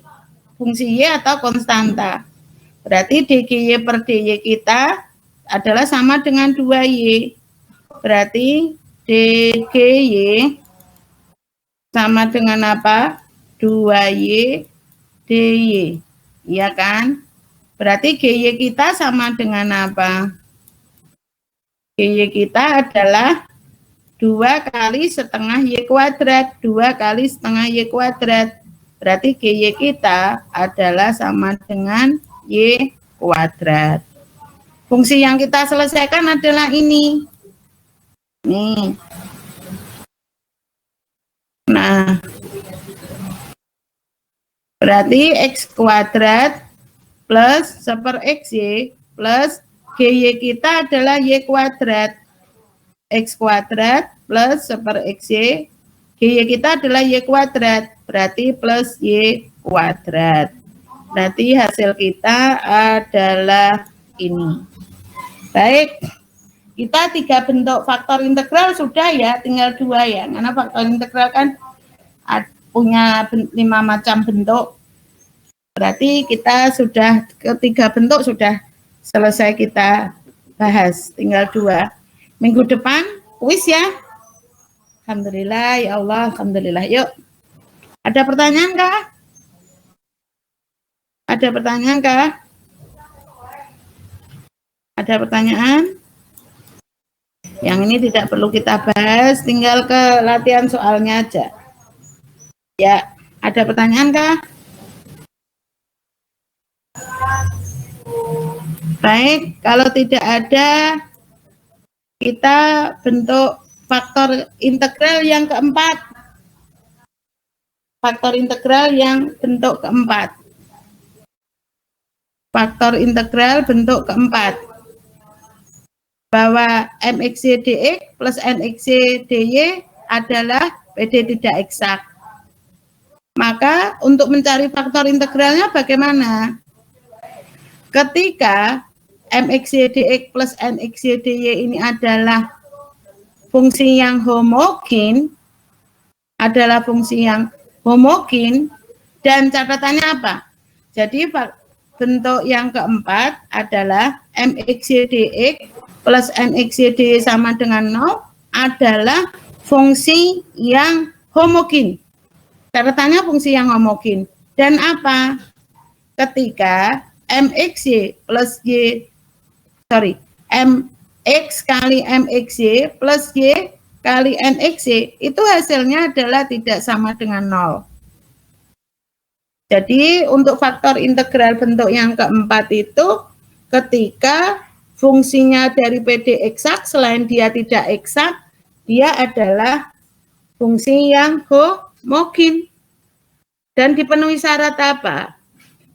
fungsi Y atau konstanta. Berarti DGY per DY kita adalah sama dengan 2Y. Berarti DGY sama dengan apa? 2Y DY. Iya kan? Berarti GY kita sama dengan apa? GY kita adalah 2 kali setengah Y kuadrat, 2 kali setengah Y kuadrat. Berarti GY kita adalah sama dengan Y kuadrat. Fungsi yang kita selesaikan adalah ini. Nih. Nah, berarti X kuadrat plus 1/XY plus GY kita adalah Y kuadrat. X kuadrat plus 1/XY, GY kita adalah Y kuadrat, berarti plus Y kuadrat. Berarti hasil kita adalah ini. Baik, kita 3 bentuk faktor integral sudah ya, tinggal 2 ya, karena faktor integral kan punya 5 macam bentuk. Berarti kita sudah ketiga bentuk sudah selesai kita bahas, tinggal 2. Minggu depan kuis ya. Alhamdulillah ya Allah, alhamdulillah. Yuk. Ada pertanyaan kah? Ada pertanyaan kah? Ada pertanyaan? Yang ini tidak perlu kita bahas, tinggal ke latihan soalnya aja. Ya, ada pertanyaan kah? Baik, kalau tidak ada, kita bentuk faktor integral yang keempat. Faktor integral yang bentuk keempat. Faktor integral bentuk keempat. Bahwa mxy dx plus nxy dy adalah PD tidak eksak. Maka untuk mencari faktor integralnya bagaimana? Ketika mxy dx plus nxy dy ini adalah fungsi yang homogen, dan catatannya apa? Jadi bentuk yang keempat adalah mxy dx plus nxy dy sama dengan 0 adalah fungsi yang homogen. Catatannya fungsi yang homogen. Dan apa? Ketika MXY plus Y, MX kali MXY plus Y kali NXY, itu hasilnya adalah tidak sama dengan 0. Jadi untuk faktor integral bentuk yang keempat itu ketika fungsinya dari PD eksak, selain dia tidak eksak, dia adalah fungsi yang homogen. Dan dipenuhi syarat apa?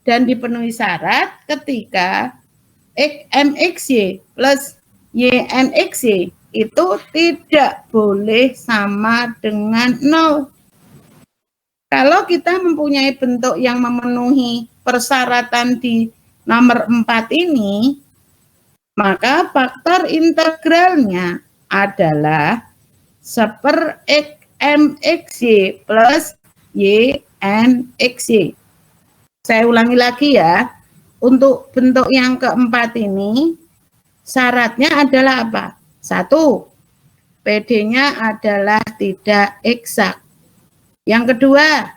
Dan dipenuhi syarat ketika MXY plus YNXY itu tidak boleh sama dengan 0. Kalau kita mempunyai bentuk yang memenuhi persyaratan di nomor 4 ini, maka faktor integralnya adalah 1/MXY plus YNXY. Saya ulangi lagi ya, untuk bentuk yang keempat ini, syaratnya adalah apa? 1, PD-nya adalah tidak eksak. Yang kedua,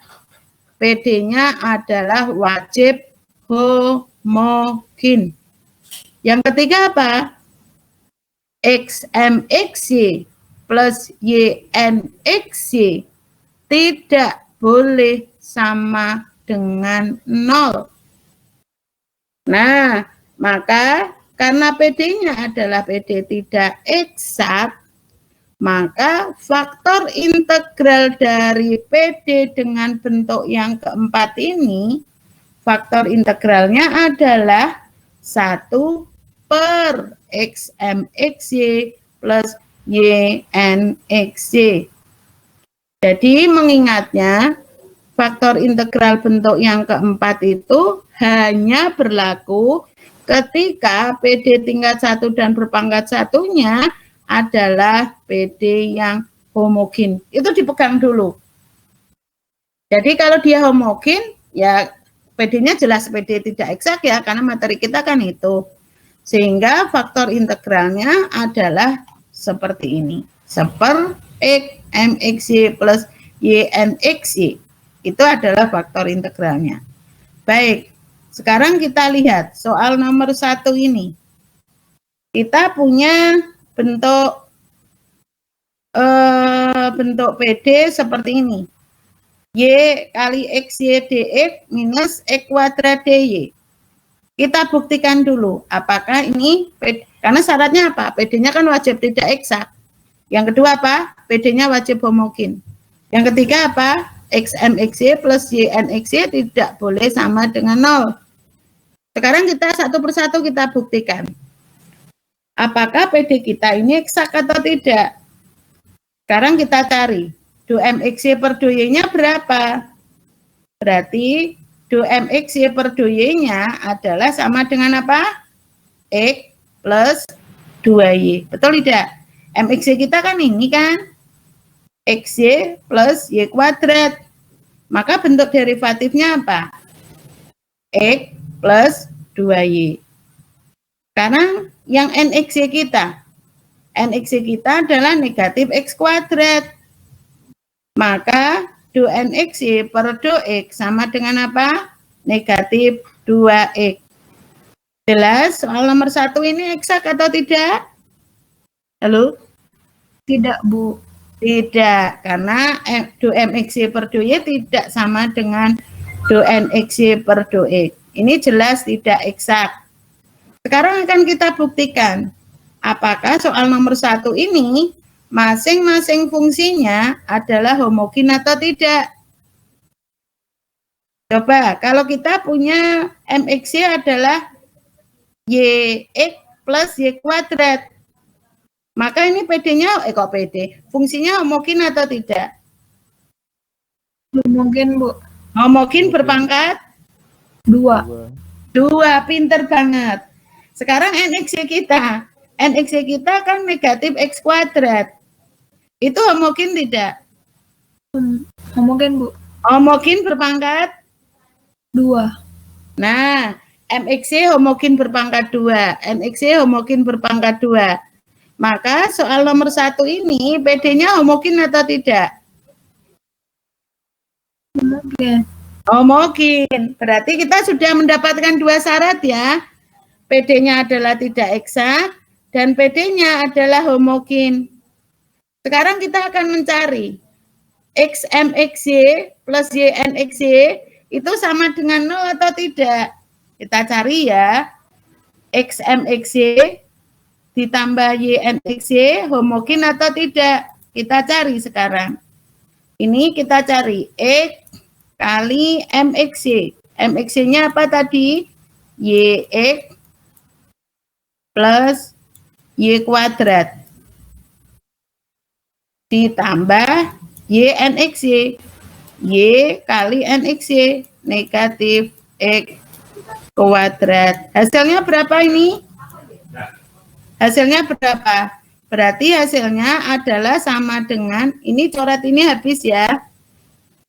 PD-nya adalah wajib homogen. Yang ketiga apa? XMXY plus YNXY tidak boleh sama dengan 0. Nah, maka karena PD-nya adalah PD tidak eksak, maka faktor integral dari PD dengan bentuk yang keempat ini, faktor integralnya adalah 1/XMXY plus YNXY. Jadi mengingatnya, faktor integral bentuk yang keempat itu hanya berlaku ketika PD tingkat 1 dan berpangkat 1-nya adalah PD yang homogen. Itu dipegang dulu. Jadi kalau dia homogen, ya PD-nya jelas PD tidak eksak ya, karena materi kita kan itu. Sehingga faktor integralnya adalah seperti ini. 1/MXY plus YNXY. Itu adalah faktor integralnya. Baik, sekarang kita lihat soal nomor 1 ini. Kita punya bentuk PD seperti ini. Y kali XY dx minus X kuadrat dy. Kita buktikan dulu apakah ini PD, karena syaratnya apa? PD-nya kan wajib tidak eksak. Yang kedua apa? PD-nya wajib homogen. Yang ketiga apa? XMXY plus YNXY tidak boleh sama dengan 0. Sekarang kita satu persatu kita buktikan. Apakah PD kita ini eksak atau tidak? Sekarang kita cari. 2MXY per 2Y-nya berapa? Berarti 2MXY per 2Y-nya adalah sama dengan apa? X plus 2Y. Betul tidak? MXY kita kan ini kan? XY plus Y kuadrat. Maka bentuk derivatifnya apa? X plus 2Y. Sekarang yang NXY kita adalah negatif X kuadrat. Maka 2NXY per 2X sama dengan apa? Negatif 2X. Jelas soal nomor 1 ini eksak atau tidak? Halo? Tidak, Bu. Tidak, karena 2MXY per 2Y tidak sama dengan 2NXY per 2X. Ini jelas tidak eksak. Sekarang akan kita buktikan apakah soal nomor 1 ini masing-masing fungsinya adalah homogen atau tidak. Coba, kalau kita punya MXY adalah YX plus Y kuadrat, maka ini PD-nya, fungsinya homogen atau tidak? Homogen, Bu. Homogen berpangkat 2. 2, pinter banget. Sekarang NXY kita kan negatif X kuadrat. Itu homogen tidak? Homogen, Bu. Homogen berpangkat 2. Nah, MXY homogen berpangkat 2, NXY homogen berpangkat 2. Maka soal nomor 1 ini PD-nya homogen atau tidak? Homogen. Homogen. Berarti kita sudah mendapatkan dua syarat ya. PD-nya adalah tidak eksak dan PD-nya adalah homogen. Sekarang kita akan mencari XMXY plus YNXY itu sama dengan 0 atau tidak. Kita cari ya. XMXY ditambah YNXY homogen atau tidak. Kita cari sekarang. Ini kita cari X kali MXY. MXY-nya apa tadi? YX plus Y kuadrat ditambah YNXY. Y kali NXY negatif X kuadrat. Hasilnya berapa ini? Hasilnya berapa? Berarti hasilnya adalah sama dengan, ini coret ini habis ya.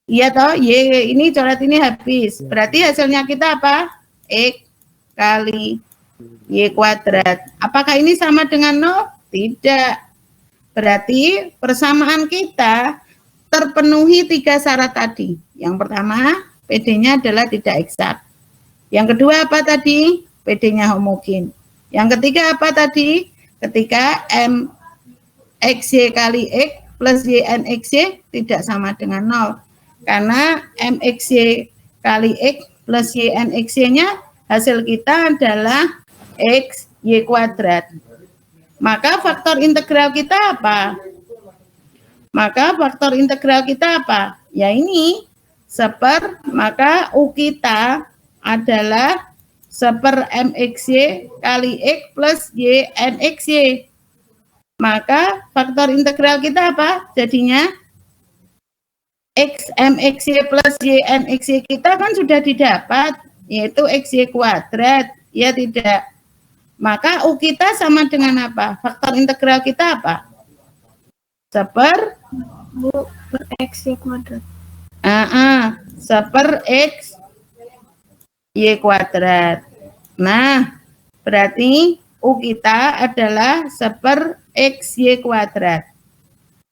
Iya toh, Y ini coret ini habis. Berarti hasilnya kita apa? X kali Y kuadrat. Apakah ini sama dengan 0? Tidak. Berarti persamaan kita terpenuhi 3 syarat tadi. Yang pertama, PD-nya adalah tidak eksak. Yang kedua apa tadi? PD-nya homogen. Yang ketiga apa tadi? Ketika MXY kali X plus YNXY tidak sama dengan 0. Karena MXY kali X plus YNXY-nya hasil kita adalah X Y kuadrat. Maka faktor integral kita apa? Maka faktor integral kita apa? Ya ini, maka U kita adalah seper MXY kali X plus YNXY. Maka faktor integral kita apa? Jadinya X MXY plus YNXY kita kan sudah didapat, yaitu XY kuadrat. Ya tidak. Maka U kita sama dengan apa? Faktor integral kita apa? Seper X Y kuadrat. Seper X Y kuadrat. Nah, berarti U kita adalah seper X Y kuadrat.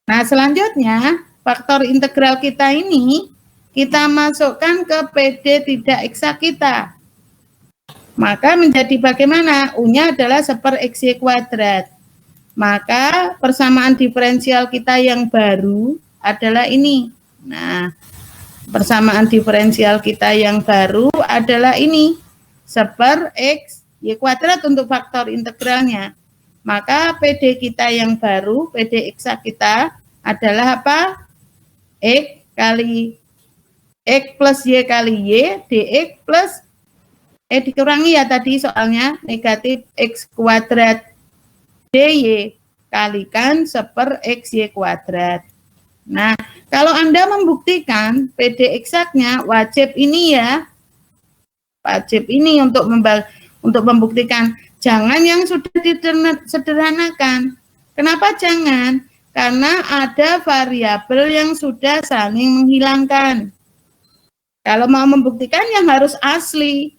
Nah, selanjutnya faktor integral kita ini kita masukkan ke PD tidak eksak kita. Maka menjadi bagaimana? U-nya adalah seper XY kuadrat. Maka persamaan diferensial kita yang baru adalah ini. Nah, persamaan diferensial kita yang baru adalah ini. Seper X Y kuadrat untuk faktor integralnya. Maka PD kita yang baru, PD eksak kita adalah apa? X kali X plus Y kali Y dx plus dikurangi ya tadi soalnya negatif X kuadrat dy kalikan seper XY kuadrat. Nah, kalau Anda membuktikan PD eksaknya wajib ini ya. Wajib ini untuk membuktikan. Jangan yang sudah disederhanakan. Kenapa jangan? Karena ada variabel yang sudah saling menghilangkan. Kalau mau membuktikan yang harus asli.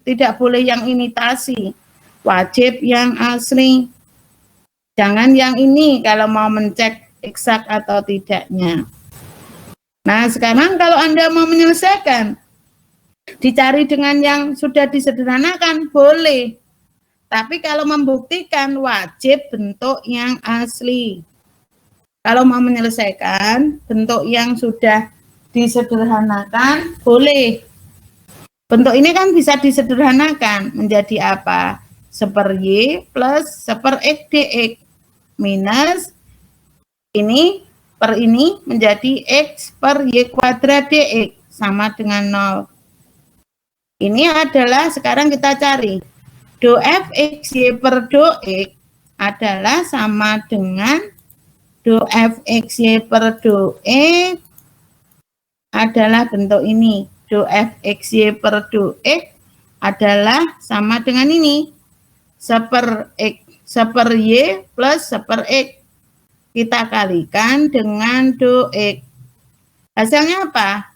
Tidak boleh yang imitasi. Wajib yang asli. Jangan yang ini kalau mau mencek eksak atau tidaknya. Nah, sekarang kalau Anda mau menyelesaikan, dicari dengan yang sudah disederhanakan, boleh. Tapi kalau membuktikan, wajib bentuk yang asli. Kalau mau menyelesaikan, bentuk yang sudah disederhanakan, boleh. Bentuk ini kan bisa disederhanakan menjadi apa? Seper Y plus seper X dx minus ini per ini menjadi X per Y kuadrat dx sama dengan 0. Ini adalah sekarang kita cari. Do f x y per do x adalah sama dengan do f x y per do x adalah bentuk ini. Do f x y per do x adalah sama dengan ini. Seper x, seper y plus seper x. Kita kalikan dengan do x. Hasilnya apa?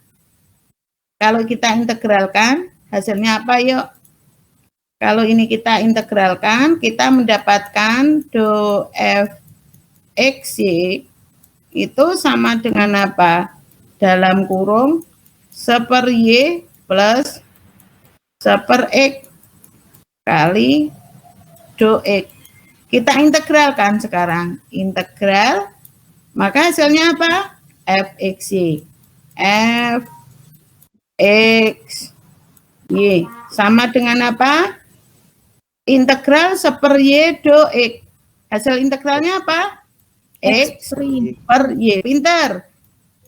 Kalau kita integralkan, hasilnya apa yuk? Kalau ini kita integralkan, kita mendapatkan do f x y itu sama dengan apa? Dalam kurung seper Y plus seper X kali do X. Kita integralkan sekarang. Integral, maka hasilnya apa? Fxy. Fxy sama dengan apa? Integral seper Y do X. Hasil integralnya apa? X per Y. Pinter.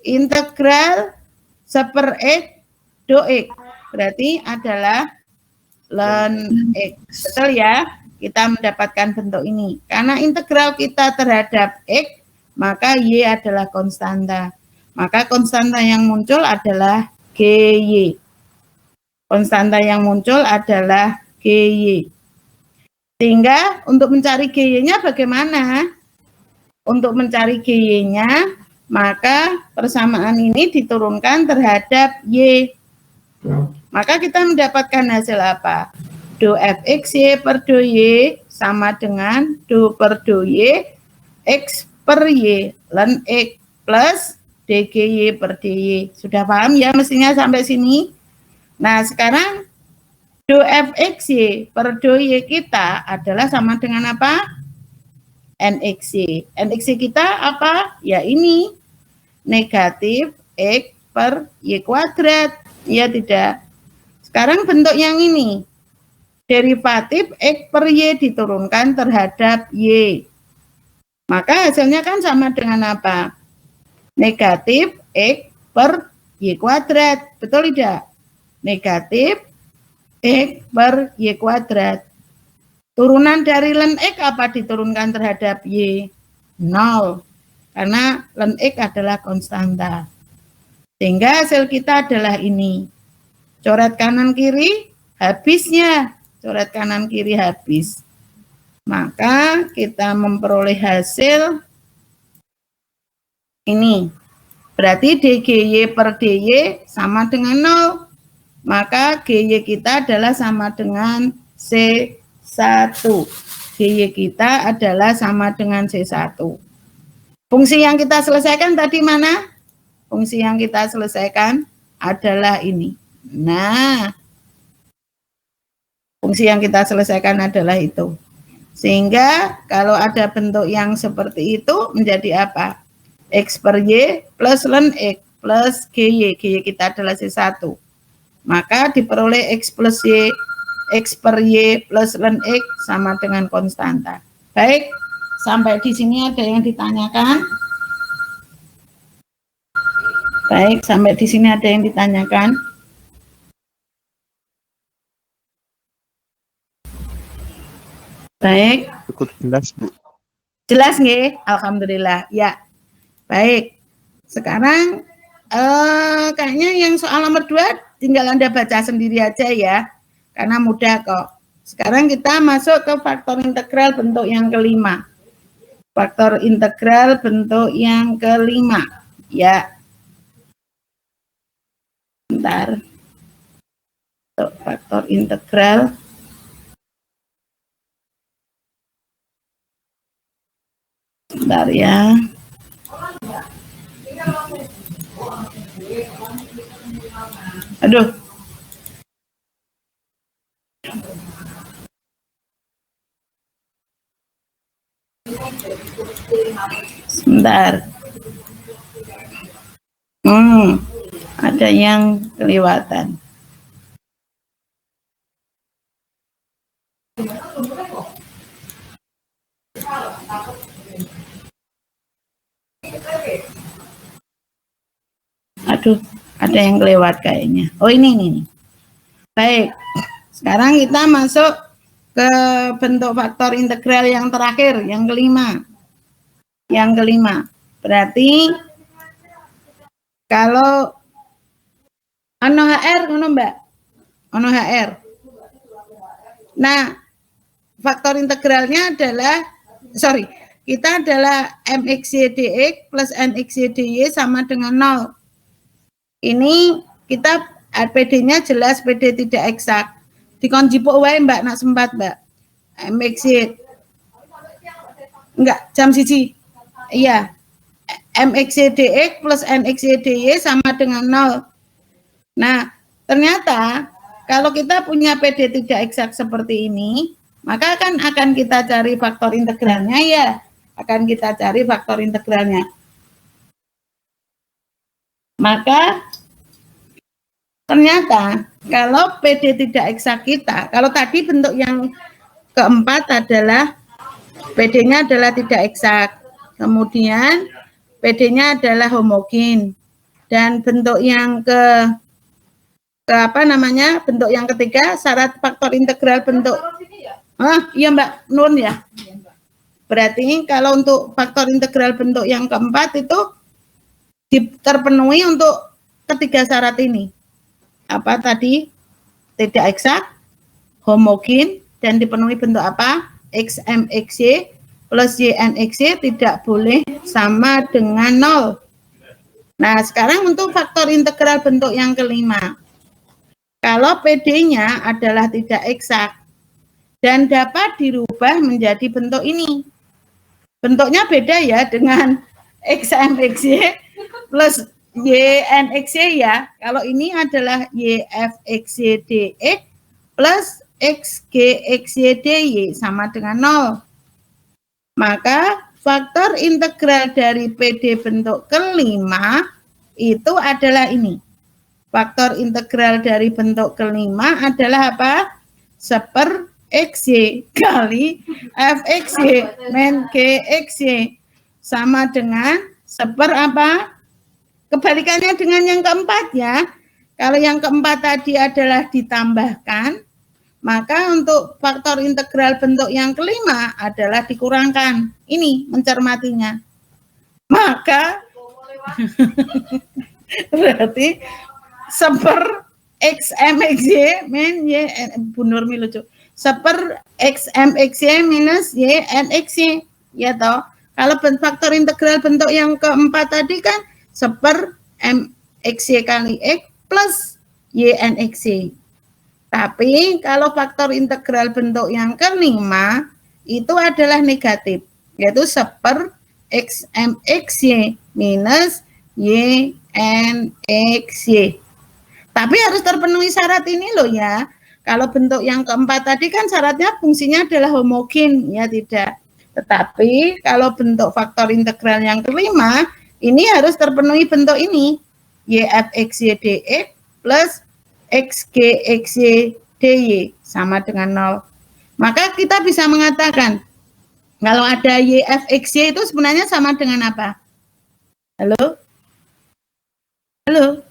Integral seper X do X. Berarti adalah ln X. Betul ya? Kita mendapatkan bentuk ini. Karena integral kita terhadap X, maka Y adalah konstanta. Maka konstanta yang muncul adalah GY. Konstanta yang muncul adalah GY. Sehingga untuk mencari GY-nya bagaimana? Untuk mencari GY-nya, maka persamaan ini diturunkan terhadap Y. Maka kita mendapatkan hasil apa? Do Fxy per do Y sama dengan do per do Y X per Y ln X plus dgy per dy. Sudah paham ya mestinya sampai sini? Nah sekarang do Fxy per do Y kita adalah sama dengan apa? Nxy. Nxy kita apa? Ya ini. Negatif X per Y kuadrat. Ya tidak. Sekarang bentuk yang ini. Derivatif X per Y diturunkan terhadap Y. Maka hasilnya kan sama dengan apa? Negatif X per Y kuadrat. Betul tidak? Negatif X per Y kuadrat. Turunan dari ln X apa diturunkan terhadap Y? 0. Karena ln X adalah konstanta. Sehingga hasil kita adalah ini. Coret kanan kiri, habisnya. Coret kanan kiri habis. Maka kita memperoleh hasil ini. Berarti dgy per dy sama dengan 0. Maka gy kita adalah sama dengan C1. Gy kita adalah sama dengan C1. Fungsi yang kita selesaikan tadi mana? Fungsi yang kita selesaikan adalah ini. Nah, fungsi yang kita selesaikan adalah itu. Sehingga kalau ada bentuk yang seperti itu menjadi apa? X per Y plus ln X plus GY. GY kita adalah C1. Maka diperoleh X plus Y, X per Y plus ln X sama dengan konstanta. Baik, sampai di sini ada yang ditanyakan? Baik, sampai di sini ada yang ditanyakan? Baik. Cukup jelas, Bu. Jelas nggih? Alhamdulillah. Ya. Baik. Sekarang kayaknya yang soal nomor 2 tinggal Anda baca sendiri aja ya. Karena mudah kok. Sekarang kita masuk ke faktor integral bentuk yang kelima. Faktor integral bentuk yang kelima. Ya. Bentar. Untuk faktor integral. Bentar ya. Aduh. Sebentar. Ada yang kelewatan. Aduh, ada yang kelewat kayaknya. Oh ini. Baik, sekarang kita masuk ke bentuk faktor integral yang terakhir, yang kelima. Yang kelima, berarti kalau ono HR, ono Mbak? Ono HR. Nah, faktor integralnya adalah, kita adalah mxy dx plus nxy dy sama dengan 0. Ini kita PD-nya jelas, PD tidak eksak. Dikon jipuk wae Mbak, nak sempat Mbak. MXY. Enggak, jam siji. Iya. MXY dx plus NXY dy sama dengan 0. Nah, ternyata kalau kita punya PD tidak eksak seperti ini, maka akan kita cari faktor integralnya ya. Akan kita cari faktor integralnya. Maka ternyata kalau PD tidak eksak kita, kalau tadi bentuk yang keempat adalah PD-nya adalah tidak eksak. Kemudian PD-nya adalah homogen. Dan bentuk yang bentuk yang ketiga, syarat faktor integral bentuk iya Mbak Nun ya. Berarti kalau untuk faktor integral bentuk yang keempat itu terpenuhi untuk ketiga syarat ini. Apa tadi? Tidak eksak, homogen, dan dipenuhi bentuk apa? XMXY plus YNXY tidak boleh sama dengan 0. Nah, sekarang untuk faktor integral bentuk yang kelima. Kalau PD-nya adalah tidak eksak dan dapat dirubah menjadi bentuk ini. Bentuknya beda ya dengan XMXY plus YNXY ya. Kalau ini adalah YFXYDX plus XGXYDY sama dengan 0. Maka faktor integral dari PD bentuk kelima itu adalah ini. Faktor integral dari bentuk kelima adalah apa? Seper XY kali FXY min GXY sama dengan seper apa? Kebalikannya dengan yang keempat ya. Kalau yang keempat tadi adalah ditambahkan, maka untuk faktor integral bentuk yang kelima adalah dikurangkan. Ini mencermatinya. Maka berarti seper XMXY min Y, Bu Nurmi lucu. Seper XMXY minus YNXY. Ya toh. Kalau faktor integral bentuk yang keempat tadi kan seper MXY kali X plus YNXY. Tapi kalau faktor integral bentuk yang kelima itu adalah negatif, yaitu seper XMXY minus YNXY. Tapi harus terpenuhi syarat ini loh ya. Kalau bentuk yang keempat tadi kan syaratnya fungsinya adalah homogen, ya tidak. Tetapi kalau bentuk faktor integral yang kelima, ini harus terpenuhi bentuk ini. YFXYDX plus XGXYDY sama dengan 0. Maka kita bisa mengatakan, kalau ada YFXY itu sebenarnya sama dengan apa? Halo? Halo?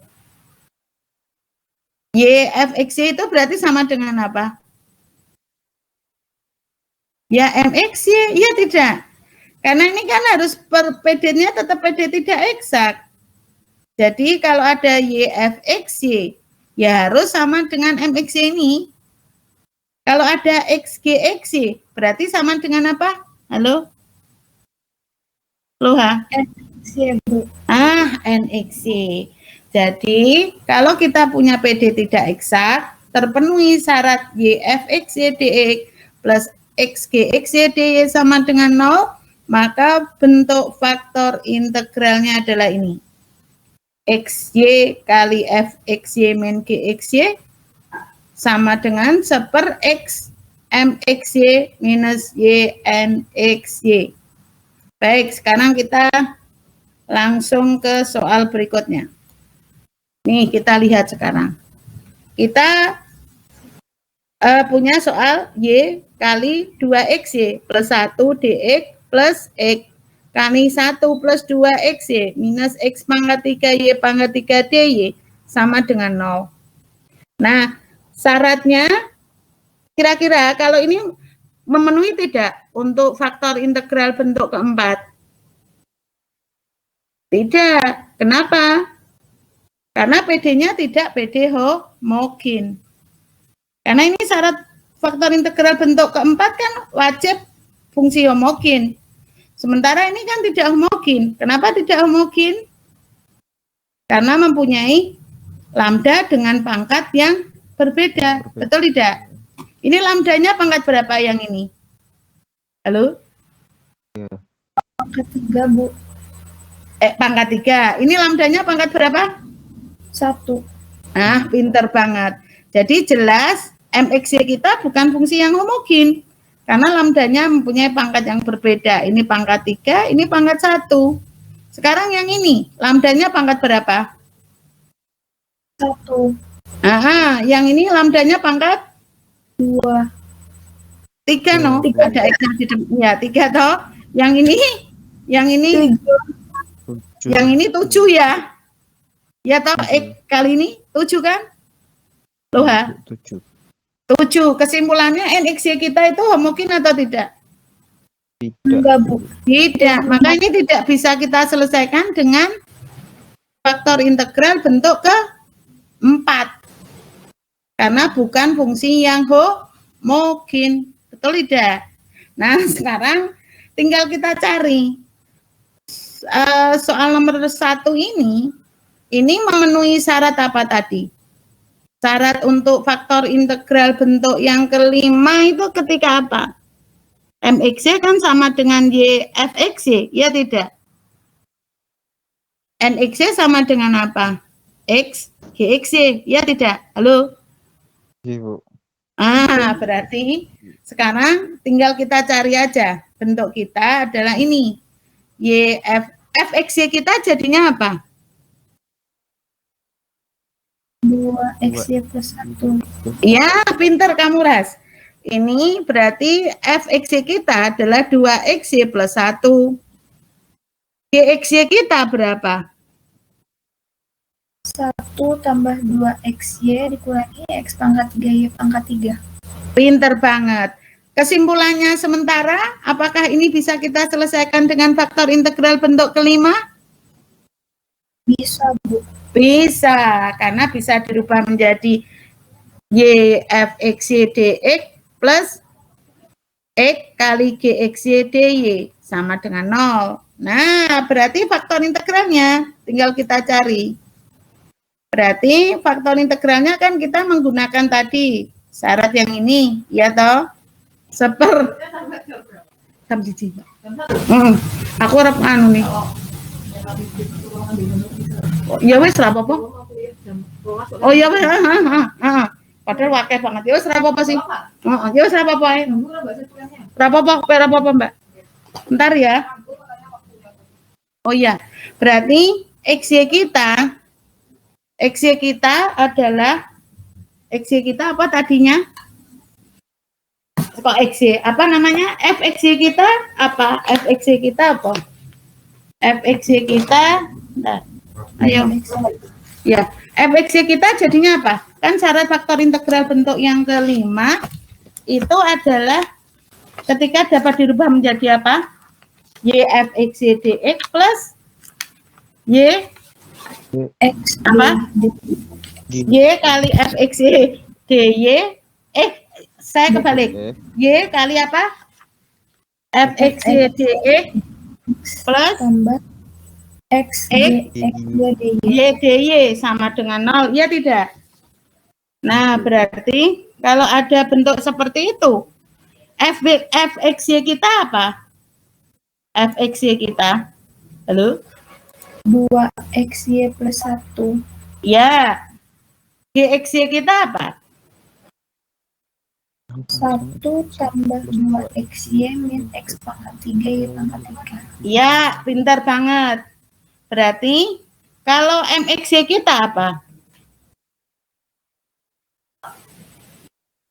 YFXY itu berarti sama dengan apa? Ya MXY, ya tidak. Karena ini kan harus PD-nya tetap PD tidak eksak. Jadi kalau ada YFXY, ya harus sama dengan MXY ini. Kalau ada XGXY, berarti sama dengan apa? Halo? Loha? NXY, Bu. NXY. Jadi, kalau kita punya PD tidak eksak, terpenuhi syarat YFXYDX plus XGXYDY sama dengan 0, maka bentuk faktor integralnya adalah ini. XY kali FXY min GXY sama dengan seper X MXY minus YNXY. Baik, sekarang kita langsung ke soal berikutnya. Nih, kita lihat sekarang. Kita punya soal Y kali 2XY plus 1 DX plus X kali 1 plus 2XY minus X pangkat 3 Y pangkat 3 DY sama dengan 0. Nah, syaratnya kira-kira kalau ini memenuhi tidak untuk faktor integral bentuk keempat? Tidak. Kenapa? Karena PD-nya tidak PD homogen. Karena ini syarat faktor integral bentuk keempat kan wajib fungsi homogen. Sementara ini kan tidak homogen. Kenapa tidak homogen? Karena mempunyai lambda dengan pangkat yang berbeda. Betul tidak? Ini lambdanya pangkat berapa yang ini? Halo? Pangkat 3, Bu. Pangkat 3. Ini lambdanya pangkat berapa? 1. Nah, pinter banget. Jadi jelas MXY kita bukan fungsi yang homogen. Karena lambdanya mempunyai pangkat yang berbeda. Ini pangkat 3, ini pangkat 1. Sekarang yang ini, lambdanya pangkat berapa? 1. Aha, yang ini lambdanya pangkat 2. 3, no? Ada X di depan. Ya, 3 toh. Yang ini 7. yang ini 7 ya. Ya toh, X kali ini 7 kan? Loh, 7. 7. Kesimpulannya NXY kita itu homogen atau tidak? Enggak, Bu. Tidak. Maka ini tidak bisa kita selesaikan dengan faktor integral bentuk ke-4. Karena bukan fungsi yang homogen. Betul tidak? Nah, sekarang tinggal kita cari. Soal nomor 1 ini memenuhi syarat apa tadi? Syarat untuk faktor integral bentuk yang kelima itu ketika apa? MXY kan sama dengan YFXY, ya tidak? NXY sama dengan apa? X, GXY, ya tidak? Halo? Iya, Bu. Berarti sekarang tinggal kita cari aja. Bentuk kita adalah ini. FXY kita jadinya apa? 2XY plus 1. Ya, pinter kamu, Ras. Ini berarti FXY kita adalah 2XY plus 1. GXY kita berapa? 1 tambah 2XY dikurangi X pangkat 3Y pangkat 3. Pinter banget. Kesimpulannya sementara, apakah ini bisa kita selesaikan dengan faktor integral bentuk kelima? Bisa, Bu. Bisa, karena bisa dirubah menjadi YFXY dx plus X kali GXY dy sama dengan 0. Nah, berarti faktor integralnya tinggal kita cari. Berarti faktor integralnya kan kita menggunakan tadi syarat yang ini, ya toh? Aku harap anu nih. Ya wis ora apa-apa. Oh ya wis, padahal wakil banget. Ya wis ora apa-apa sih. Heeh, ya wis ora apa-apa ae. Ora apa-apa, Mbak. Bentar ya. Oh iya, berarti XY kita adalah XY kita apa tadinya? Kok XY? Apa namanya? FXY kita apa? FXY kita apa? FXY kita, nah, ayo. Ya, FXY kita jadinya apa? Kan syarat faktor integral bentuk yang kelima itu adalah ketika dapat dirubah menjadi apa? YFXY dx plus Y X apa? Y kali FXY dy. Saya kebalik. Y kali apa? FXY dx plus tambah X Y dy sama dengan 0, ya tidak? Nah, berarti kalau ada bentuk seperti itu, FXY kita apa? FXY kita, halo? 2XY plus 1. Ya. GXY kita apa? 1 tambah 2XY min X pangkat 3Y pangkat 3. Ya, pintar banget. Berarti kalau MXY kita apa?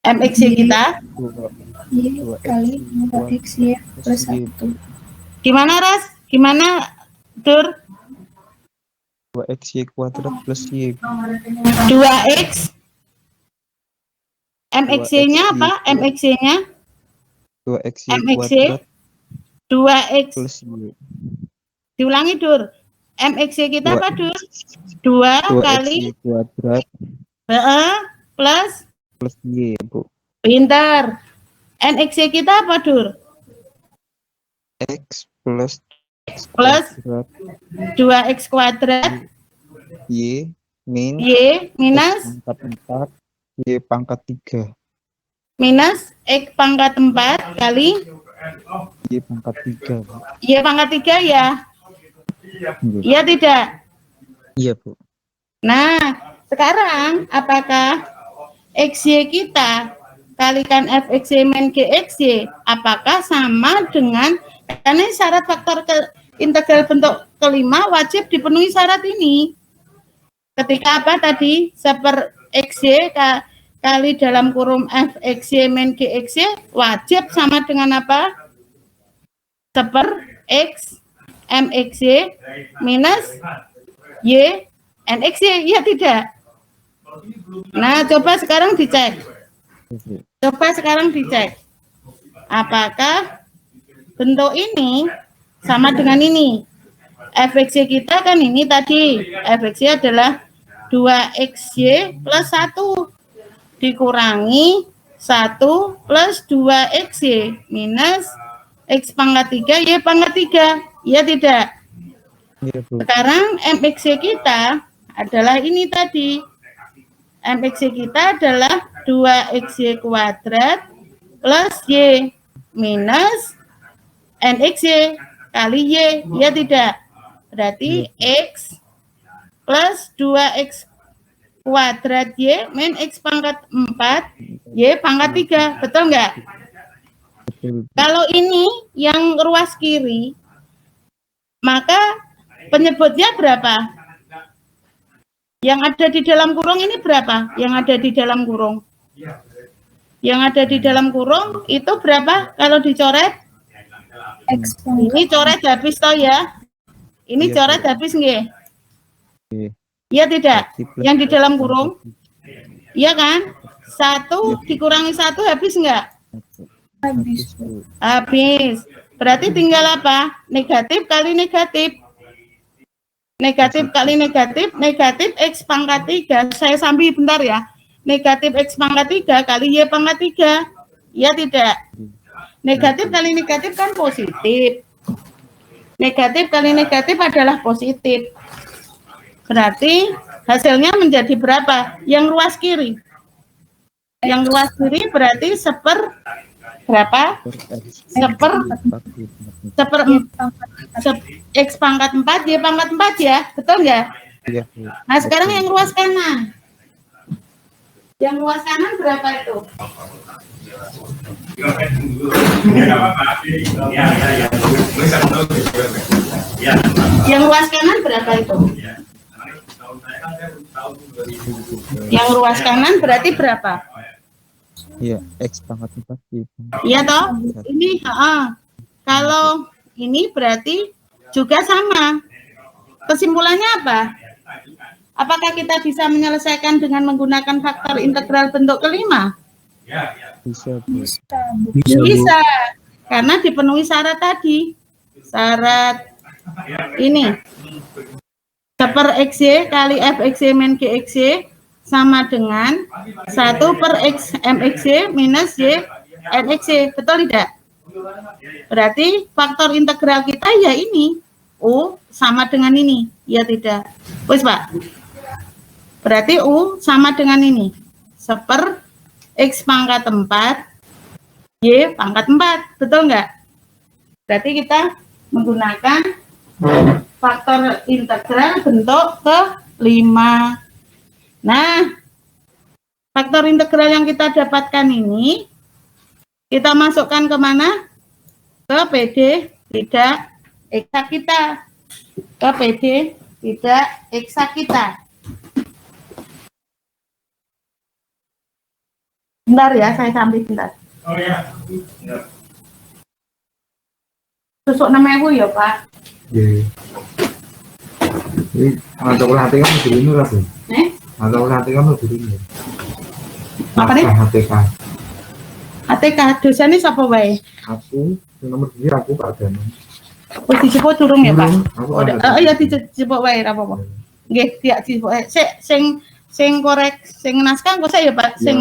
MXY kita? Y kali 2XY plus 1. Gimana, Ras? Gimana, Dur? 2XY kuadrat plus Y. 2X. MXY-nya apa? MXY-nya? 2XY MXY kuadrat 2X. plus Y. Diulangi, Dur. MXY kita apa, Dur? 2 kali 2XY kuadrat plus Y, Bu. pintar. NXY kita apa, Dur? X plus Plus kuadrat 2X kuadrat Y min Y minus pangkat 4 Y pangkat 3 minus X pangkat 4 kali Y pangkat 3, Bu. Y pangkat 3 ya? Iya tidak? Iya, Bu. Nah, Sekarang apakah XY kita kalikan fxy min gxy apakah sama dengan, karena syarat faktor integral bentuk kelima wajib dipenuhi syarat ini. Ketika apa tadi? Seper xy kali dalam kurung fxy min gxy wajib sama dengan apa? Seper x mxy minus y nxy, ya tidak? Nah, coba sekarang dicek. Apakah bentuk ini sama dengan ini? Fxy kita kan ini tadi. Fxy adalah 2xy plus 1 dikurangi 1 plus 2xy minus x pangkat 3 y pangkat 3. Ya tidak? Sekarang mxy kita adalah ini tadi. mxy kita adalah 2xy kuadrat plus y minus nxy kali y, ya tidak? Berarti x plus 2x kuadrat y min x pangkat 4 y pangkat 3, betul nggak? Kalau ini yang ruas kiri, maka penyebutnya berapa? Yang ada di dalam kurung ini berapa? Yang ada di dalam kurung. Yang ada di dalam kurung itu berapa kalau dicoret? X. Ini coret habis toh ya? Ini coret habis nggih? Iya tidak? Yang di dalam kurung? Iya kan? 1 dikurangi 1 habis enggak? Habis. Habis. Berarti tinggal apa? Negatif kali negatif. Negatif kali negatif, negatif x pangkat 3. Saya sambil bentar ya. Negatif x pangkat 3 kali y pangkat 3. Ya tidak? Negatif kali negatif kan positif. Negatif kali negatif adalah positif. Berarti hasilnya menjadi berapa? Yang ruas kiri. Yang ruas kiri berarti seper berapa? X pangkat 4, Y pangkat 4 ya, betul nggak? Iya. Nah sekarang yang ruas kanan. Yang ruas kanan berapa itu? Yang ruas kanan berapa itu? Yang ruas kanan berarti berapa? Iya, X pangkat 4. Iya toh? Ini kalau ini berarti juga sama. Kesimpulannya apa? Apakah kita bisa menyelesaikan dengan menggunakan faktor integral bentuk kelima? Bisa. Bisa. Karena dipenuhi syarat tadi. Syarat ini. Seper xy kali fxy min gxy sama dengan 1 per x mxy minus y nxy. Betul tidak? Berarti faktor integral kita ya ini. U sama dengan ini. Ya tidak? Wes Pak. Berarti U sama dengan ini. Seper x pangkat 4 y pangkat 4. Betul nggak? Berarti kita menggunakan faktor integral bentuk ke-5. Nah, faktor integral yang kita dapatkan ini kita masukkan ke mana? Ke PD tidak eksak kita. Ke PD tidak eksak kita. Bentar ya, saya sambil bentar. Oh ya. Susuk 6.000 ya, Pak. Iya. Ini mata kuliah HTK mau diri ini lah sih. Mata kuliah HTK mau diri ini. Apa nih? HTK. ATK dosane sapa wae? Aku nomor diri aku Pak Dano. Wis dijebok durung ya, Pak? Aku Iya dijebok wae ra apa-apa. Nggih, tidak dijebok. Sing korek sing naskah kok saya ya, Pak. Sing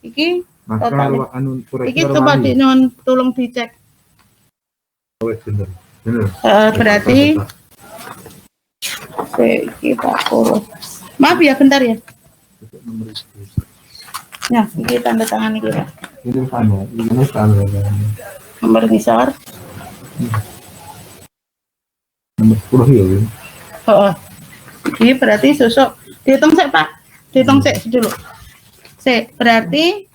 iki naskah anu iki coba dinon tolong dicek. Wes bener. Bener. Berarti iki Pak Kuro. Maaf ya bentar ya. Ya, ini tanda tangan ini Pak. Ini sama, ini sama. Nomor ngisor. Nomor 10 ya. Ini berarti susuk Dihitung sik, Pak. Dihitung sik dulu. Sik, berarti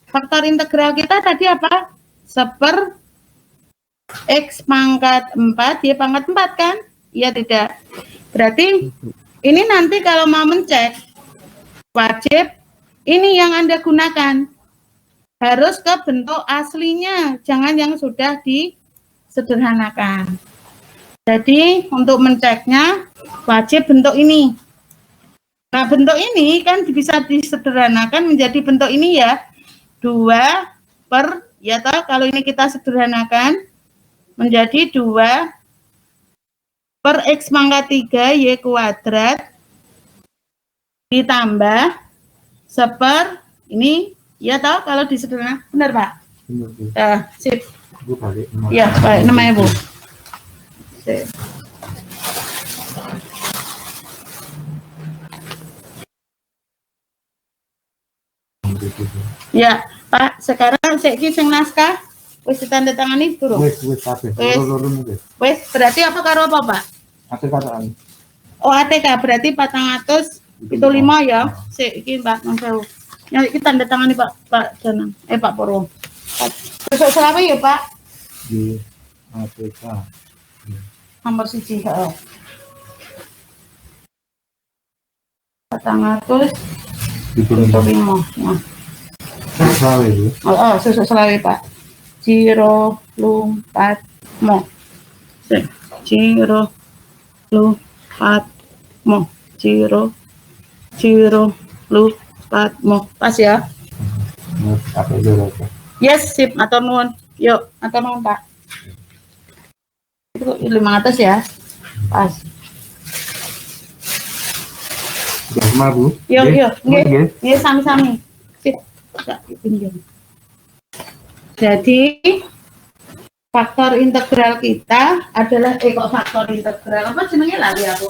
faktor integral kita tadi apa? 1/. X pangkat 4, Y pangkat 4 kan? Iya tidak? Berarti ini nanti kalau mau mencek, wajib ini yang Anda gunakan. Harus ke bentuk aslinya, jangan yang sudah disederhanakan. Jadi untuk menceknya, wajib bentuk ini. Nah, bentuk ini kan bisa disederhanakan menjadi bentuk ini ya. 2 per, ya toh, kalau ini kita sederhanakan, menjadi 2 per X pangkat 3 Y kuadrat ditambah 1/, ini ya tahu kalau disederhanakan, benar Pak? Benar. Sip. Bu balik. Ya, baik, namanya Bu. Sip. Ya, Pak, sekarang saya sing naskah wis ditandatangani durung? Wis kabeh. Loro-loro wis. Wis, berarti apa karo apa, Pak? Ate kataan. Oh, ATK berarti 475 ya. Sik iki Mbak Nongsewu. Ya iki tanda tangani Pak Danang. Pak Purwo. Besok selawe ya, Pak. Di ATK. Nomor 1, heeh. 475. Nah. Sawe iki. Oh, sesuk selawe, Pak. Ciro lumpat mo. Ciro lumpat mo. Ciro lumpat mo. Pas ya? Apa dulu? Yes, sip, atur nuwun. Yuk, atur nuwun, Pak. Itu 500 ya. Pas. Sudah semua, Bu? Yuk, Nggih. nggih. Nggih, sami-sami. Sip. Tak pinjam. Jadi faktor integral kita adalah kok faktor integral apa jenenge lagi aku.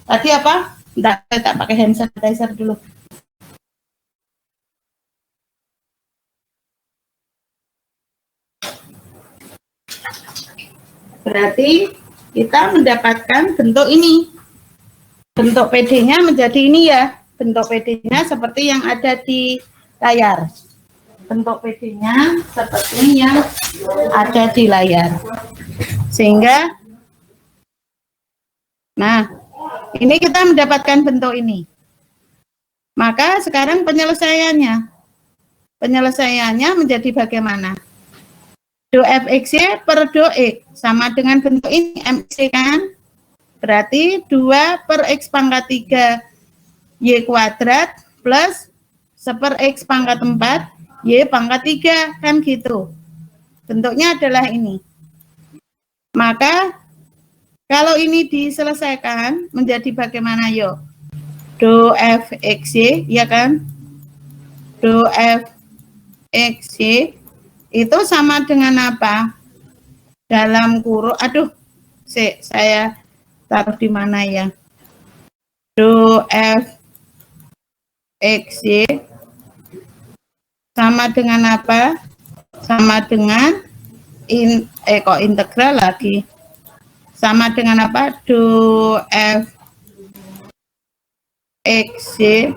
Tadi apa? Enggak, saya tak pakai hand sanitizer dulu. Berarti kita mendapatkan bentuk ini. Bentuk PD-nya menjadi ini ya. Bentuk PD-nya seperti yang ada di layar. Bentuk PD-nya seperti yang ada di layar. Sehingga, nah, ini kita mendapatkan bentuk ini. Maka sekarang penyelesaiannya. Penyelesaiannya menjadi bagaimana? Do fxy per do x sama dengan bentuk ini mc kan? Berarti 2 per x pangkat 3 y kuadrat plus 1/x pangkat 4 y pangkat 3 kan gitu. Bentuknya adalah ini. Maka kalau ini diselesaikan menjadi bagaimana yuk? Do fxy ya kan? Do fxy itu sama dengan apa? Dalam kurung, aduh, saya taruh di mana ya? Do fxy sama dengan apa? Sama dengan kok integral lagi. Sama dengan apa? Do fxy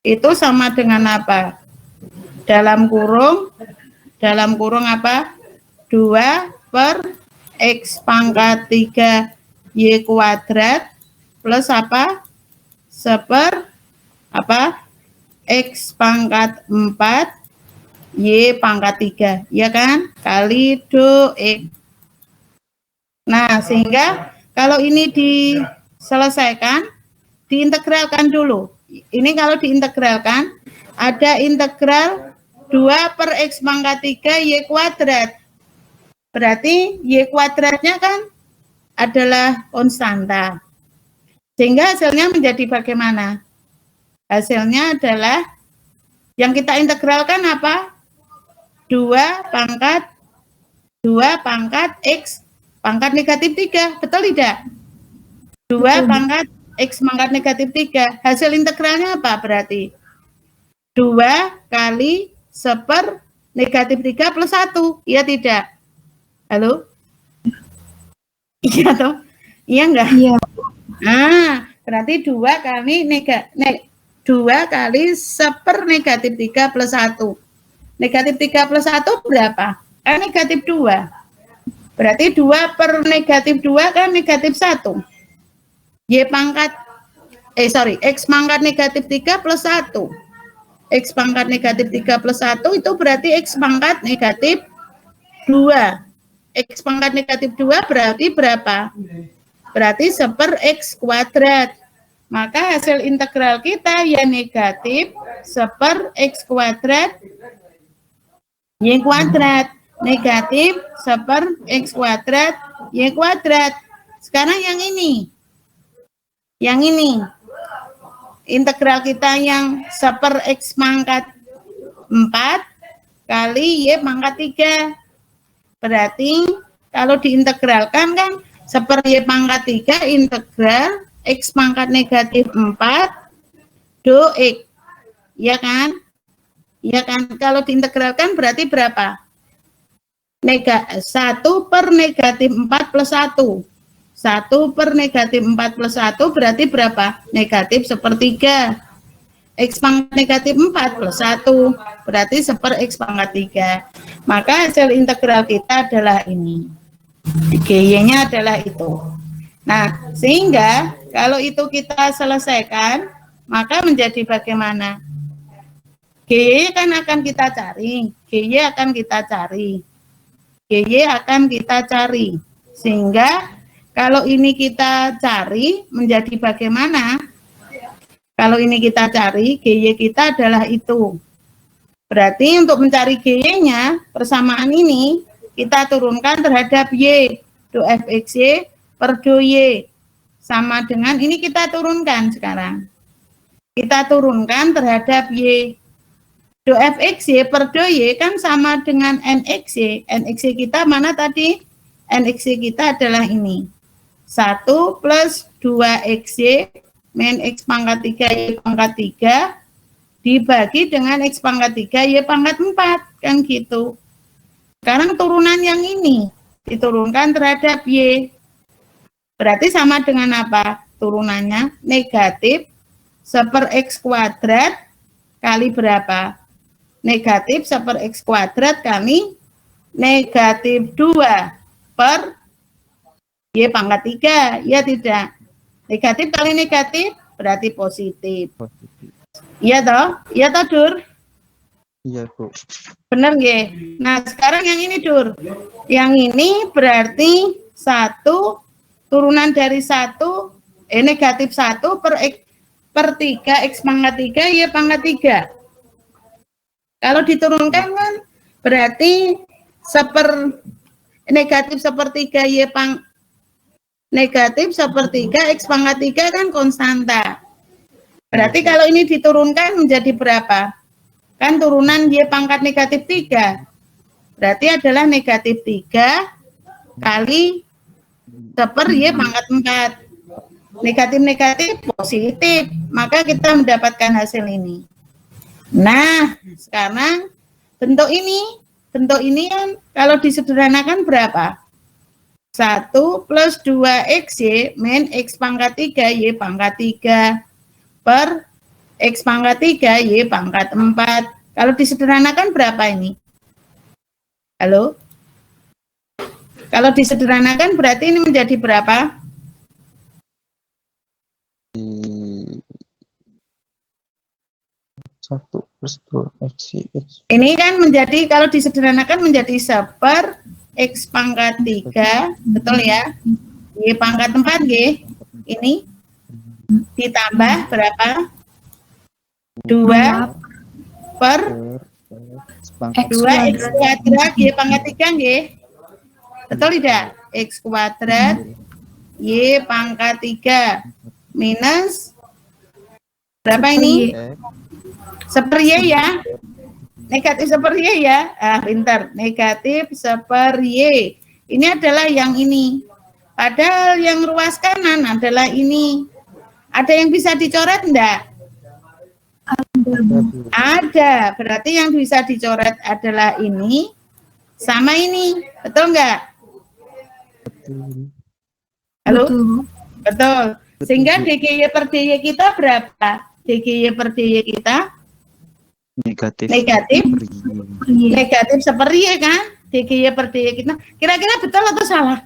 itu sama dengan apa? Dalam kurung apa? 2 per x pangkat 3 y kuadrat plus apa? 1/, apa? X pangkat 4 y pangkat 3, ya kan? Kali do x. Nah, sehingga kalau ini diselesaikan, diintegralkan dulu. Ini kalau diintegralkan, ada integral 2 per x pangkat 3 y kuadrat. Berarti y kuadratnya kan adalah konstanta. Sehingga hasilnya menjadi bagaimana? Hasilnya adalah yang kita integralkan apa? 2 pangkat x pangkat negatif 3. Betul tidak? 2 pangkat x pangkat negatif 3. Hasil integralnya apa berarti? 2 kali 1/negatif 3 plus 1. Iya tidak? Halo? Iya toh? Iya enggak? Iya. Nah, Berarti 2 kali 2 kali 1/3 negatif 3 plus 1. Negatif 3 plus 1 berapa? Kan negatif 2. Berarti 2 per negatif 2 kan negatif 1. X pangkat negatif 3 plus 1. X pangkat negatif 3 plus 1 itu berarti X pangkat negatif 2. X pangkat negatif 2 berarti berapa? Berarti 1/X kuadrat. Maka hasil integral kita ya negatif 1/X kuadrat Y kuadrat. Negatif 1/X kuadrat Y kuadrat. Sekarang yang ini. Yang ini. Integral kita yang 1/X pangkat 4 kali Y pangkat 3. Berarti kalau diintegralkan kan 1/Y pangkat 3 integral X pangkat negatif 4 do X. Ya kan? Ya kan? Kalau diintegralkan berarti berapa? 1 per negatif 4 plus 1. 1 per negatif 4 plus 1 berarti berapa? Negatif 1/3. X pangkat negatif 4 plus 1 berarti 1/X pangkat 3. Maka hasil integral kita adalah ini. GY-nya adalah itu. Nah, sehingga kalau itu kita selesaikan, maka menjadi bagaimana? GY kan akan kita cari. GY akan kita cari. GY akan kita cari. Sehingga kalau ini kita cari menjadi bagaimana? Kalau ini kita cari, GY kita adalah itu. Berarti untuk mencari GY-nya, persamaan ini kita turunkan terhadap Y. Do Fxy per do Y. Sama dengan ini kita turunkan sekarang. Kita turunkan terhadap Y. Do Fxy per do Y kan sama dengan NXY. NXY kita mana tadi? NXY kita adalah ini. 1 plus 2XY min X pangkat 3 Y pangkat 3 dibagi dengan X pangkat 3 Y pangkat 4. Kan gitu. Sekarang turunan yang ini diturunkan terhadap Y. Berarti sama dengan apa? Turunannya negatif 1/X kuadrat kali berapa? Negatif 1/X kuadrat kali negatif 2 per Y pangkat 3. Ya tidak? Negatif kali negatif berarti positif. Iya toh? Iya toh, Dur? Iya, Bu. Benar nggih? Nah, sekarang yang ini, Dur. Yang ini berarti 1 turunan dari 1 negatif 1 per 3 X pangkat 3 Y pangkat 3. Kalau diturunkan kan berarti negatif 1/3 Y negatif 1/3 X pangkat 3 kan konstanta. Berarti kalau ini diturunkan menjadi berapa? Kan turunan Y pangkat negatif 3. Berarti adalah negatif 3 kali 1/Y pangkat 4. Negatif-negatif positif. Maka kita mendapatkan hasil ini. Nah, sekarang bentuk ini kan kalau disederhanakan berapa? 1 plus 2XY min X pangkat 3 Y pangkat 3 per X pangkat 3 Y pangkat 4. Kalau disederhanakan berapa ini? Halo? Kalau disederhanakan berarti ini menjadi berapa? 1 plus 2XY. Ini kan menjadi, kalau disederhanakan menjadi 1/X pangkat 3, betul ya? Y pangkat 4, G. Ini ditambah berapa? 2 per 2X kuadrat Y pangkat 3, G. Betul tidak? X kuadrat Y pangkat 3 minus berapa ini? 1/Y ya. Negatif 1/Y ya. Pintar. Negatif 1/Y. Ini adalah yang ini. Padahal yang ruas kanan adalah ini. Ada yang bisa dicoret enggak? Ada. Berarti yang bisa dicoret adalah ini sama ini. Betul enggak? Halo? Betul. Sehingga DGY per DY kita berapa? DGY per DY kita Negatif. negatif Y. negatif seperye kan? DGY per DY kita. Kira-kira betul atau salah?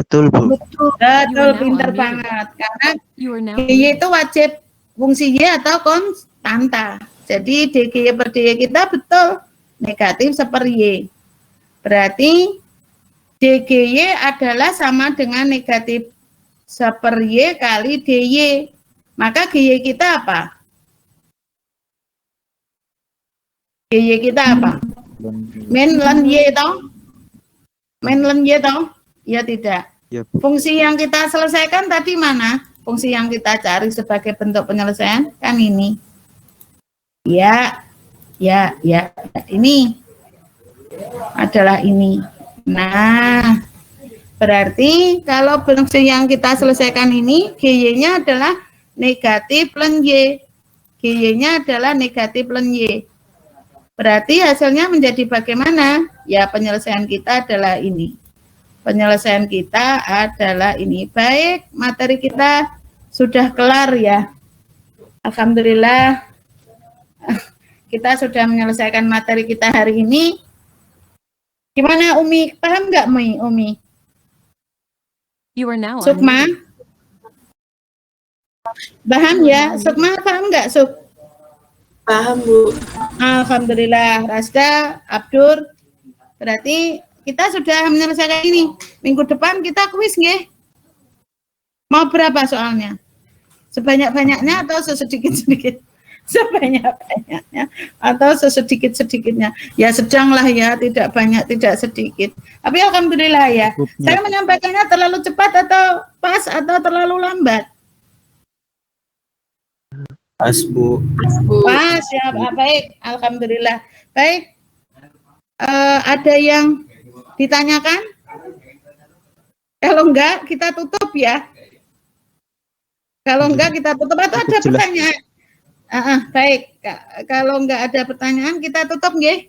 Betul, Bu. Betul, pinter banget. Karena You are now DGY itu wajib fungsi Y atau konstanta. Jadi DGY per DY kita betul negatif seperye. Berarti DGY adalah sama dengan negatif seperye kali DY. Maka GY kita apa? GY kita apa? Min len Y toh? Min len Y toh? Ya tidak. Ya, Bu. Fungsi yang kita selesaikan tadi mana? Fungsi yang kita cari sebagai bentuk penyelesaian kan ini. Ya. Ini adalah ini. Nah, berarti kalau fungsi yang kita selesaikan ini, GY-nya adalah negatif len Y. GY-nya adalah negatif len Y. Berarti hasilnya menjadi bagaimana? Ya, penyelesaian kita adalah ini. Penyelesaian kita adalah ini. Baik, materi kita sudah kelar ya. Alhamdulillah. Kita sudah menyelesaikan materi kita hari ini. Gimana Umi? Paham nggak Umi? You are now Sukma? Paham ya? Sukma paham nggak Suk? Paham, Bu. Alhamdulillah. Rasda, Abdur. Berarti kita sudah menyelesaikan ini. Minggu depan kita kuis nggih. Mau berapa soalnya? Sebanyak-banyaknya atau sesedikit-sedikit? Sebanyak-banyaknya atau sesedikit-sedikitnya. Ya sedanglah ya, tidak banyak, tidak sedikit. Tapi alhamdulillah ya. Saya menyampaikannya terlalu cepat atau pas atau terlalu lambat? Pas, Bu. Pas ya, baik. Alhamdulillah. Baik. Ada yang ditanyakan? Kalau enggak, kita tutup ya. Kalau enggak, kita tutup. Atau ada pertanyaan? Baik. Kalau enggak ada pertanyaan, kita tutup nggih.